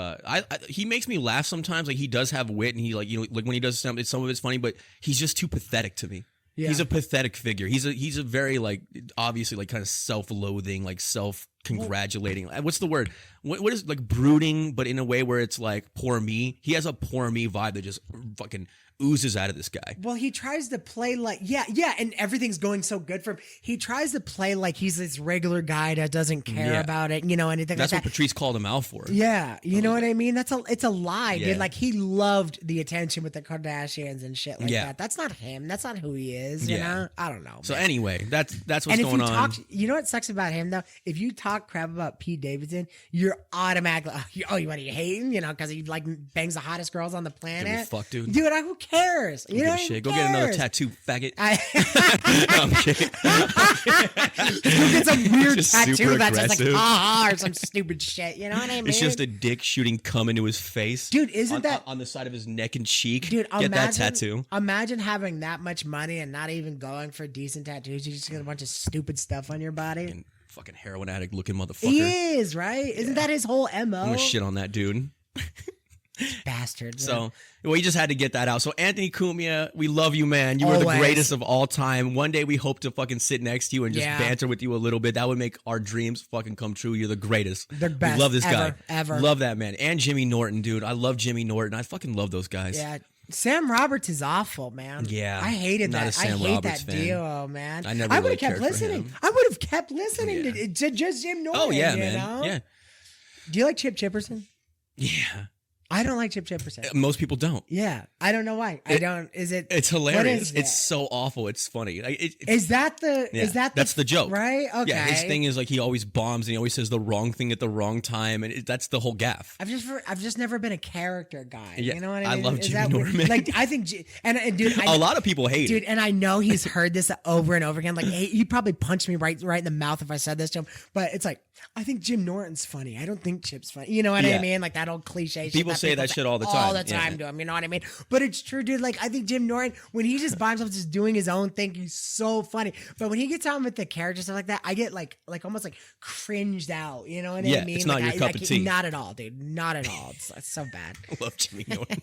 he makes me laugh sometimes. Like he does have wit, and he like like when he does some of it's funny, but he's just too pathetic to me. Yeah. He's a pathetic figure. He's a very like obviously like kind of self-loathing, like self-congratulating. What's the word? What is like brooding, but in a way where it's like poor me. He has a poor me vibe that just fucking oozes out of this guy. Well, he tries to play like and everything's going so good for him. He tries to play like he's this regular guy that doesn't care about it, anything. That's like what Patrice called him out for. Yeah, you know what I mean. It's a lie, dude. Like he loved the attention with the Kardashians and shit like that. That's not him. That's not who he is. You know, I don't know. So anyway, that's what's and if going you on. You know what sucks about him though? If you talk crap about Pete Davidson, you're automatically what are you hating? Because he like bangs the hottest girls on the planet. Fuck, dude. Dude, who cares? You know, shit. Go get another tattoo, faggot. No, I'm kidding. Go get some weird Just tattoo super that's just like aggressive. or some stupid shit. You know what I mean? It's just a dick shooting cum into his face. Dude, isn't that on the side of his neck and cheek? Dude, get that tattoo. Imagine having that much money and not even going for decent tattoos. You just get a bunch of stupid stuff on your body. Fucking heroin addict looking motherfucker. He is, right? Isn't that his whole MO? I'm gonna shit on that dude. Bastard. So we just had to get that out. So Anthony Cumia, we love you, man. You were the greatest of all time. One day we hope to fucking sit next to you and just banter with you a little bit. That would make our dreams fucking come true. You're the greatest. The best. We love this guy. Ever. Love that man. And Jimmy Norton, dude. I love Jimmy Norton. I fucking love those guys. Yeah. Sam Roberts is awful, man. Yeah. I hated not that. A Sam I hate Roberts that fan. duo, man. I never would really have kept cared for listening. him. I would have kept listening to just Jim Norton. Oh, yeah, you man. know? Yeah. Do you like Chip Chipperson? Yeah. I don't like Chip Chipperson. Most people don't. Yeah. I don't know why. I don't. Is it? It's hilarious. Is it's so awful. It's funny. Is that the? Yeah, is that that's the joke, right? Okay. Yeah, his thing is like he always bombs and he always says the wrong thing at the wrong time, and that's the whole gaff. I've just never been a character guy. Yeah, you know what I mean? I love Jimmy Norton. Like I think, and dude, a lot of people hate dude, it. and I know he's heard this over and over again. Like he'd probably punch me right in the mouth if I said this to him. But it's like I think Jim Norton's funny. I don't think Chip's funny. You know what I mean? Like that old cliche. Shit people say that shit all the time. All the time to him. You know what I mean? But it's true, dude. Like I think Jim Norton, when he just by himself, just doing his own thing, he's so funny. But when he gets on with the characters stuff like that, I get like almost like cringed out. You know what I mean? It's not like, your cup of tea. Not at all, dude. Not at all. It's so bad. I love Jimmy Norton.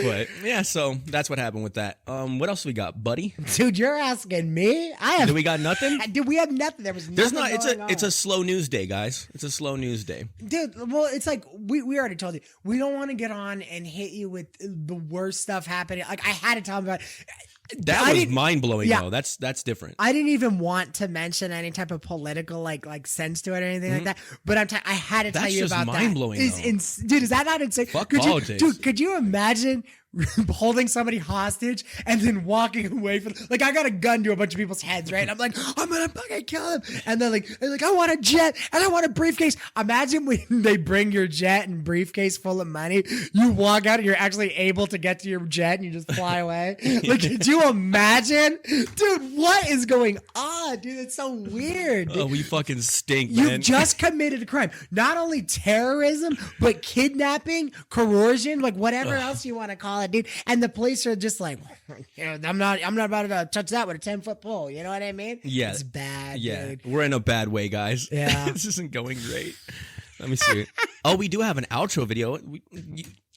But yeah, so that's what happened with that. What else we got, buddy? Dude, you're asking me? Do we got nothing? Dude, we have nothing. There was nothing. There's not. Going It's on. a slow news day, guys. It's a slow news day. Dude, well, it's like we already told you. We don't want to get on and hit you with the worst stuff happening. Like I had to tell him about That was mind blowing though. That's different. I didn't even want to mention any type of political like sense to it or anything like that. But I had to tell you about that. That's just mind blowing. Dude, is that not insane? Fuck politics. Could you imagine holding somebody hostage and then walking away from like I got a gun to a bunch of people's heads, right? And I'm like, I'm gonna fucking kill him. And they're like, I want a jet and I want a briefcase. Imagine when they bring your jet and briefcase full of money, you walk out and you're actually able to get to your jet and you just fly away. Like, could you imagine? Dude, what is going on? Dude, it's so weird. Dude. Oh, we fucking stink, man. You've just committed a crime. Not only terrorism, but kidnapping, coercion, like whatever else you want to call it, dude. And the police are just like, I'm not about to touch that with a 10-foot pole. You know what I mean? Yeah. It's bad, dude. We're in a bad way, guys. Yeah. This isn't going great. Let me see. Oh, we do have an outro video.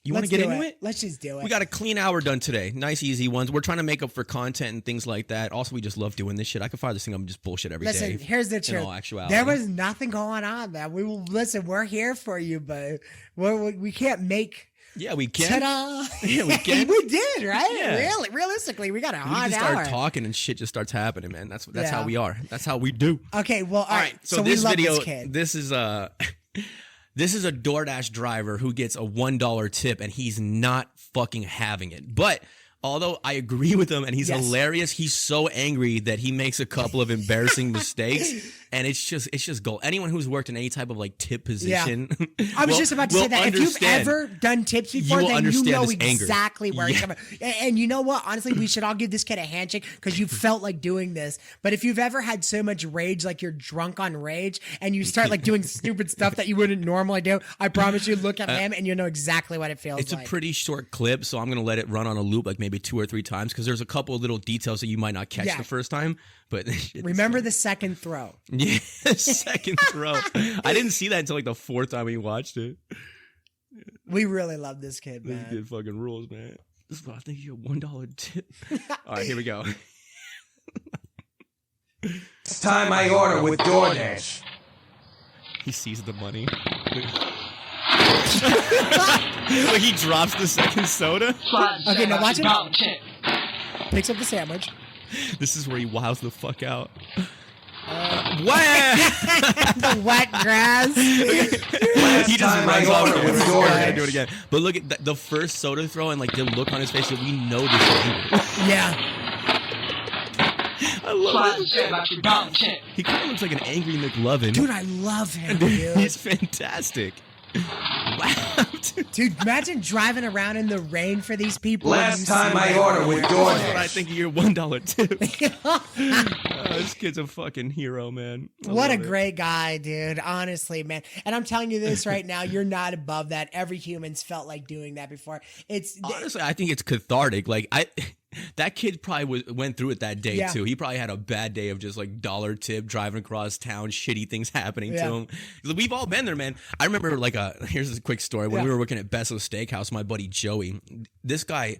You want to get into it? Let's just do it. We got a clean hour done today. Nice, easy ones. We're trying to make up for content and things like that. Also, we just love doing this shit. I could fire this thing up and just bullshit every day. Listen, here's the truth. In all actuality. There was nothing going on, man. We're here for you, but we can't make. Yeah, we can. Ta-da! Yeah, we can. We did, right? Yeah. Really, realistically, we got a hot just hour. start talking and shit just starts happening, man. That's how we are. That's how we do. Okay, well, all right. So this we love video, this kid. this is a DoorDash driver who gets a $1 tip, and he's not fucking having it. But although I agree with him and he's hilarious, he's so angry that he makes a couple of embarrassing mistakes, And it's just gold. Anyone who's worked in any type of like tip position, I was just about to say that if you've ever done tips before, then you know exactly where he's coming. And you know what? Honestly, we should all give this kid a handshake because you felt like doing this. But if you've ever had so much rage, like you're drunk on rage, and you start like doing stupid stuff that you wouldn't normally do, I promise you, look at him and you know exactly what it feels like. It's a pretty short clip, so I'm gonna let it run on a loop like maybe 2 or 3 times because there's a couple of little details that you might not catch the first time. But remember the second throw. Yeah, second throw. I didn't see that until like the 4th time we watched it. We really love this kid, man. This kid fucking rules, man. This is what I think you a $1 tip. All right, here we go. It's time I order with DoorDash. He sees the money. Like he drops the second soda. Okay, now watch it. Picks up the sandwich. This is where he wows the fuck out. The wet grass. He just runs off and we're gonna do it again. But look at the first soda throw and like the look on his face. We know this is Yeah. I love it. He kind of looks like an angry McLovin. Dude, I love him, dude. He's fantastic. Wow. Dude, imagine driving around in the rain for these people. Last time I ordered with DoorDash. That's what I think of your $1 tip. This kid's a fucking hero, man. What a great guy, dude. Honestly, man. And I'm telling you this right now, you're not above that. Every human's felt like doing that before. Honestly, I think it's cathartic. Like that kid probably went through it that day too. He probably had a bad day of just like dollar tip, driving across town, shitty things happening to him. We've all been there, man. I remember here's a quick story. When we were working at Besso Steakhouse, my buddy Joey, this guy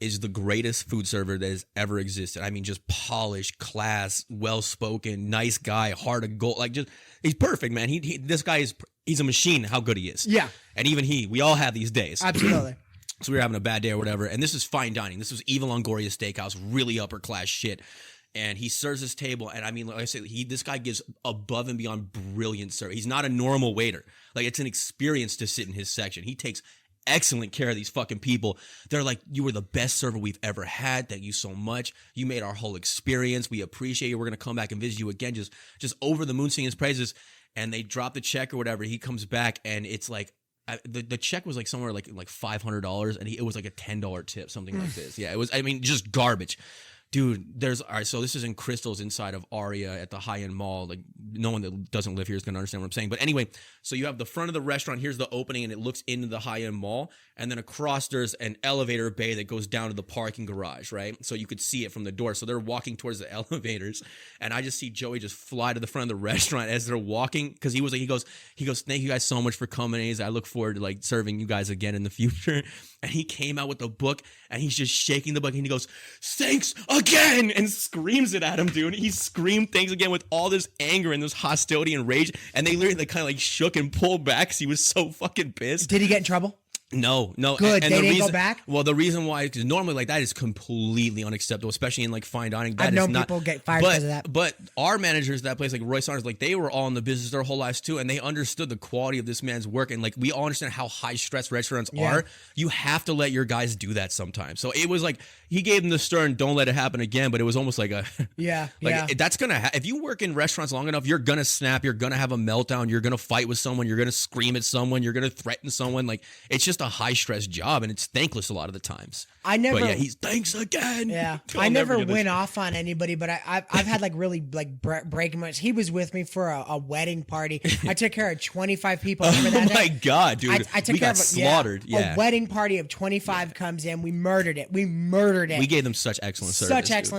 is the greatest food server that has ever existed. I mean, just polished, class, well-spoken, nice guy, heart of gold. Like just, he's perfect, man. This guy he's a machine, how good he is. Yeah. And even we all have these days. Absolutely. So we were having a bad day or whatever, and this is fine dining. This was Eva Longoria Steakhouse, really upper class shit. And he serves his table, and I mean, like I said, this guy gives above and beyond brilliant service. He's not a normal waiter. Like, it's an experience to sit in his section. He takes excellent care of these fucking people. They're like, you were the best server we've ever had. Thank you so much. You made our whole experience. We appreciate you. We're gonna come back and visit you again. Just over the moon singing his praises. And they drop the check or whatever. He comes back, and it's like, the check was like somewhere like $500, and it was like a $10 tip, something like this. Yeah, it was. I mean, just garbage. Dude, all right, so this is in Crystals inside of Aria at the high-end mall. Like, no one that doesn't live here is going to understand what I'm saying. But anyway, so you have the front of the restaurant. Here's the opening, and it looks into the high-end mall. And then across, there's an elevator bay that goes down to the parking garage, right? So you could see it from the door. So they're walking towards the elevators. And I just see Joey just fly to the front of the restaurant as they're walking. Because he goes, thank you guys so much for coming. I look forward to, like, serving you guys again in the future. And he came out with the book, and he's just shaking the book, and he goes, thanks again, and screams it at him, dude. He screamed thanks again with all this anger and this hostility and rage, and they literally kind of like shook and pulled back because he was so fucking pissed. Did he get in trouble? No. Good. And they didn't go back? Well, the reason why, because normally like that is completely unacceptable, especially in like fine dining. I've known people get fired because of that. But our managers at that place, like Roy Saunders, like they were all in the business their whole lives too, and they understood the quality of this man's work, and like we all understand how high stress restaurants are. You have to let your guys do that sometimes. So it was like he gave them the stern, don't let it happen again. But it was almost like a that's gonna if you work in restaurants long enough, you're gonna snap, you're gonna have a meltdown, you're gonna fight with someone, you're gonna scream at someone, you're gonna threaten someone. Like it's just a high stress job, and it's thankless a lot of the times. He's thanks again. Yeah, I never went off on anybody, but I've had like really like breaking moments. He was with me for a wedding party. I took care of 25 people. Oh my god, dude! I took care of slaughtered. A wedding party of 25 comes in. We murdered it. We gave them such excellent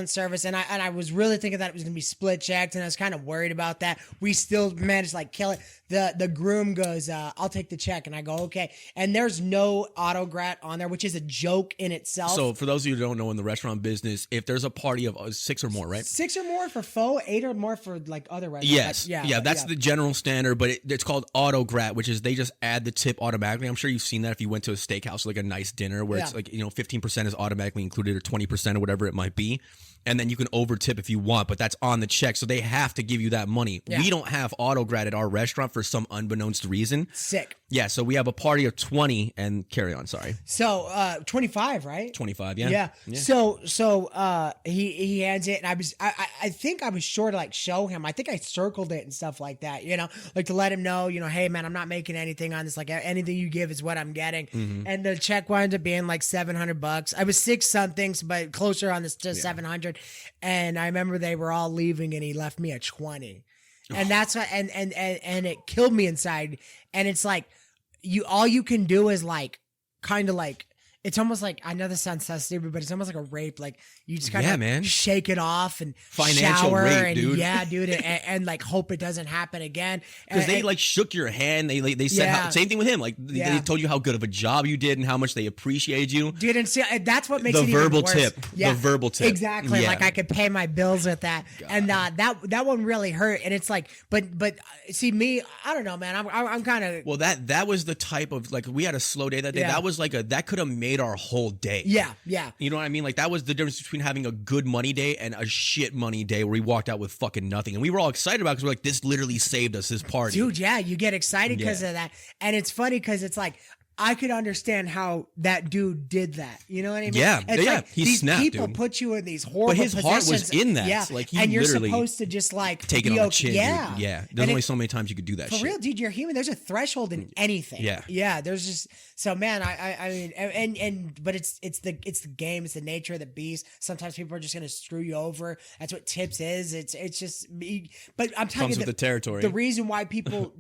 service. And I was really thinking that it was gonna be split checked, and I was kind of worried about that. We still managed to like kill it. The groom goes, I'll take the check, and I go, okay. And there's no autograt on there, which is a joke in itself. So for those of you who don't know, in the restaurant business, if there's a party of 6 or more, right? 6 or more for faux, 8 or more for like other restaurants. Yes. That's the general standard, but it's called autograt, which is they just add the tip automatically. I'm sure you've seen that if you went to a steakhouse, like a nice dinner where it's like, 15% is automatically included or 20% or whatever it might be. and then you can over tip if you want, but that's on the check. So they have to give you that money. Yeah. We don't have auto grad at our restaurant for some unbeknownst reason. Sick. Yeah, so we have a party of 20 and carry on, sorry. So 25, right? 25, yeah. Yeah. So he hands it, and I think I was sure to like show him. I think I circled it and stuff like that, you know, like to let him know, you know, hey man, I'm not making anything on this. Like anything you give is what I'm getting. And the check wound up being like $700. I was 6 somethings, but closer on this to 700. And I remember they were all leaving, and he left me a 20. And that's what, and it killed me inside. And it's like, all you can do is like, kind of like, it's almost like, I know this sounds so stupid, but it's almost like a rape. Like you just kind of shake it off and financial shower rape, and dude. Yeah, dude, and like hope it doesn't happen again. Because they like shook your hand. They said same thing with him. Like they told you how good of a job you did and how much they appreciate you. Dude, and see, that's what makes the it even verbal worse. tip. Yeah, the verbal tip. Exactly. Yeah. Like I could pay my bills with that, and that one really hurt. And it's like, but see me, I don't know, man. I'm kind of that was the type of like we had a slow day that day. Yeah. That was like that could have made our whole day. Yeah. You know what I mean? Like that was the difference between having a good money day and a shit money day where we walked out with fucking nothing. And we were all excited about it because we're like, this literally saved us this party. Dude, yeah, you get excited because of that. And it's funny because it's like, I could understand how that dude did that. You know what I mean? Yeah, it's yeah. Like He these snapped, people dude. put you in these horrible But his heart was positions. in that. Yeah, Like, he and you're literally supposed to just like take it on the chin. Yeah, Dude. Yeah. There's And only so many times you could do that for shit. real, dude. You're human. There's a threshold in anything. Yeah. There's just so man. I mean, but it's the game. It's the nature of the beast. Sometimes people are just gonna screw you over. That's what tips is. It's just. But I'm telling Comes you, with the territory. The reason why people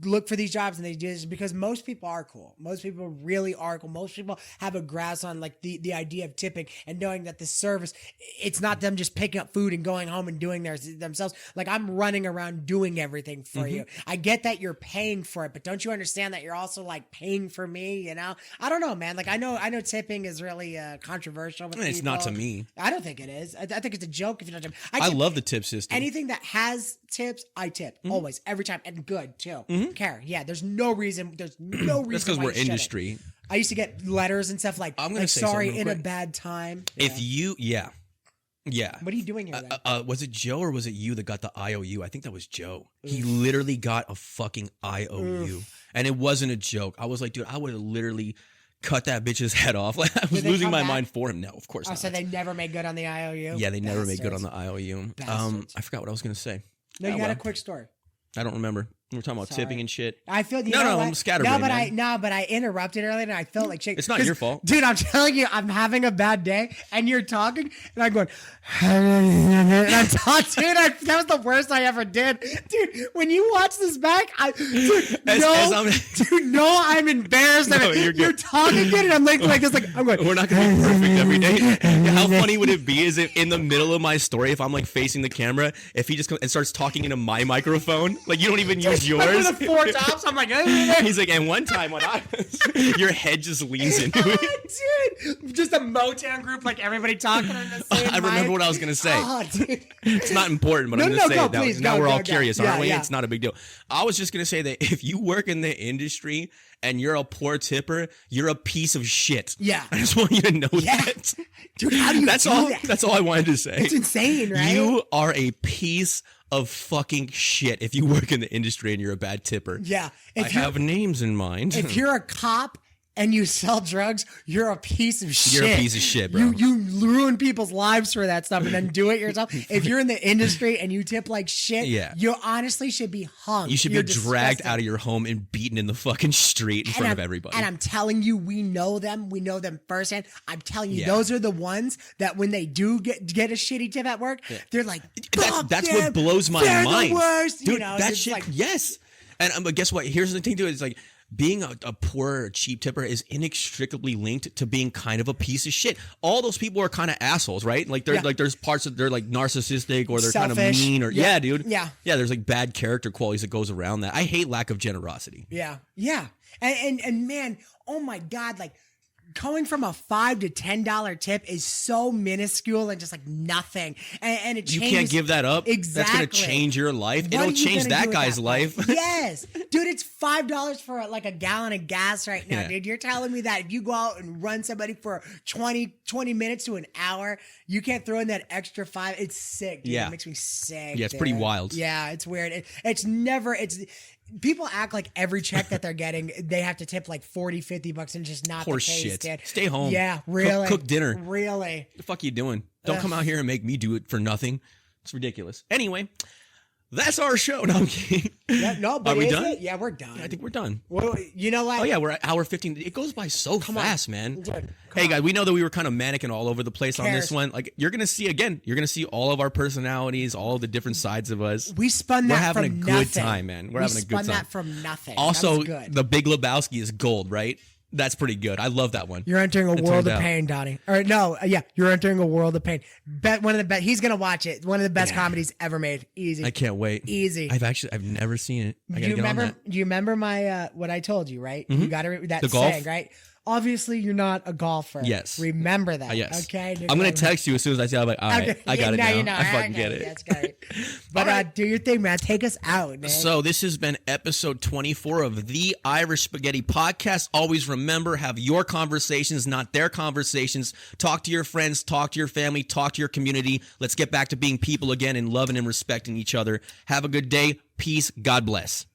look for these jobs and they do this because most people are cool. Most people really are cool. Most people have a grasp on like the idea of tipping and knowing that the service, it's not them just picking up food and going home and doing themselves. Like I'm running around doing everything for you. I get that you're paying for it, but don't you understand that you're also like paying for me, you know? I don't know, man. Like I know tipping is really controversial with It's people. not to me. I don't think it is. I think it's a joke if you don't tip. I love the tip system. Anything that has tips, I tip always, every time, and good too. Care. Yeah, there's no reason. There's no reason. That's because why we're you shouldn't. industry. I used to get letters and stuff like, I'm gonna like say sorry, something in real a quick. bad time. If you, yeah. What are you doing here? Then? Was it Joe or was it you that got the IOU? I think that was Joe. He literally got a fucking IOU, and it wasn't a joke. I was like, dude, I would have literally cut that bitch's head off. Like I was they losing come my back? mind for him. No, of course Oh, not. so they never made good on the IOU. Yeah, they never made good on Bastards. the IOU. Bastards. I forgot what I was gonna say. No, you Oh, got a well. quick story. I don't remember. We were talking about Sorry. tipping and shit. I feel you No, know no, what? I'm scatterbrained, but I interrupted earlier and I felt like shit. It's not 'Cause, your fault. dude. I'm telling you, I'm having a bad day, and you're talking, and I'm going, and I'm talking. Dude, that was the worst I ever did, dude. When you watch this back, I'm embarrassed. No, that you're good. you're talking good, and I'm like this, like I'm going. We're not gonna be perfect every day. How funny would it be? Is if in the middle of my story, if I'm like facing the camera, if he just comes and starts talking into my microphone, like you don't even use yours. Like with the 4 tops, I'm like, He's like, and one time when your head just leans into it. dude, just a Motown group, like everybody talking in the same I remember mic. what I was gonna say. Oh, dude. It's not important, but I'm No, gonna say go, it. That please, now go, we're all go. curious, Yeah, aren't we? yeah. It's not a big deal. I was just gonna say that if you work in the industry and you're a poor tipper, you're a piece of shit. Yeah. I just want you to know Yeah. that. Dude, how do you That's do all. that? That's all I wanted to say. It's insane, right? You are a piece of fucking shit if you work in the industry and you're a bad tipper. Yeah. I have names in mind. If you're a cop and you sell drugs, you're a piece of shit. You're a piece of shit, bro. You ruin people's lives for that stuff and then do it yourself. If you're in the industry and you tip like shit, Yeah. you honestly should be hung. You should You're be dragged disgusting. out of your home and beaten in the fucking street in front of everybody. And I'm telling you, we know them. We know them firsthand. I'm telling you, Yeah. those are the ones that when they do get a shitty tip at work, they're like, That's "Fuck what them. blows my They're mind. the worst. Dude, you know, that it's shit, like, yes. And but guess what? Here's the thing, dude. It's like being a poor or cheap tipper is inextricably linked to being kind of a piece of shit. All those people are kind of assholes, right? Like they're like there's parts of they're like narcissistic or they're kind of Selfish. mean or Yeah. dude. Yeah. Yeah, there's like bad character qualities that goes around that. I hate lack of generosity. Yeah, yeah, and man, oh my God, like going from a $5 to $10 tip is so minuscule and just like nothing. And it You changes. can't give that up. Exactly. That's going to change your life. What It'll are you change gonna that do with guy's that life. point? Yes. Dude, it's $5 for like a gallon of gas right now, Yeah. dude. You're telling me that if you go out and run somebody for 20 minutes to an hour, you can't throw in that extra $5. It's sick, dude. Yeah. It makes me sick. Yeah, it's pretty dude. wild. Yeah, it's weird. It's people act like every check that they're getting, they have to tip like 40, 50 bucks, and just not Horse the case, shit. dude. Stay home. Yeah, really. Cook dinner. Really. What the fuck are you doing? Don't come out here and make me do it for nothing. It's ridiculous. Anyway, that's our show. No, I'm kidding. Yeah, no, but Are we is done? it? Yeah, we're done. I think we're done. Well, you know what? Oh yeah, we're at hour 15. It goes by so fast, man. Dude, come Hey guys, we know that we were kind of manic and all over the place on this Cares. one. Like you're gonna see all of our personalities, all the different sides of us. We spun that We're having from a good nothing. time, man. We're we having a good spun time. that from nothing. That Also, was good. the Big Lebowski is gold, right? That's pretty good. I love that one. You're entering a It world turned of out. pain, Donnie. Or no, yeah, you're entering a world of pain. Bet one of the best. He's gonna watch it. One of the best comedies ever made. Easy. I can't wait. Easy. I've never seen it. I Do gotta you get on remember? that. Do you remember my what I told you? Right. You got to that The golf? saying, right? Obviously, you're not a golfer. Yes. Remember that. Yes. Okay. I'm gonna text you as soon as I say. I'm like, all right, Okay. I got it Yeah, now. you know, I fucking okay, get it. That's great. But All right. do your thing, man. Take us out, man. So this has been episode 24 of the Irish Spaghetti Podcast. Always remember, have your conversations, not their conversations. Talk to your friends, talk to your family, talk to your community. Let's get back to being people again and loving and respecting each other. Have a good day. Peace. God bless.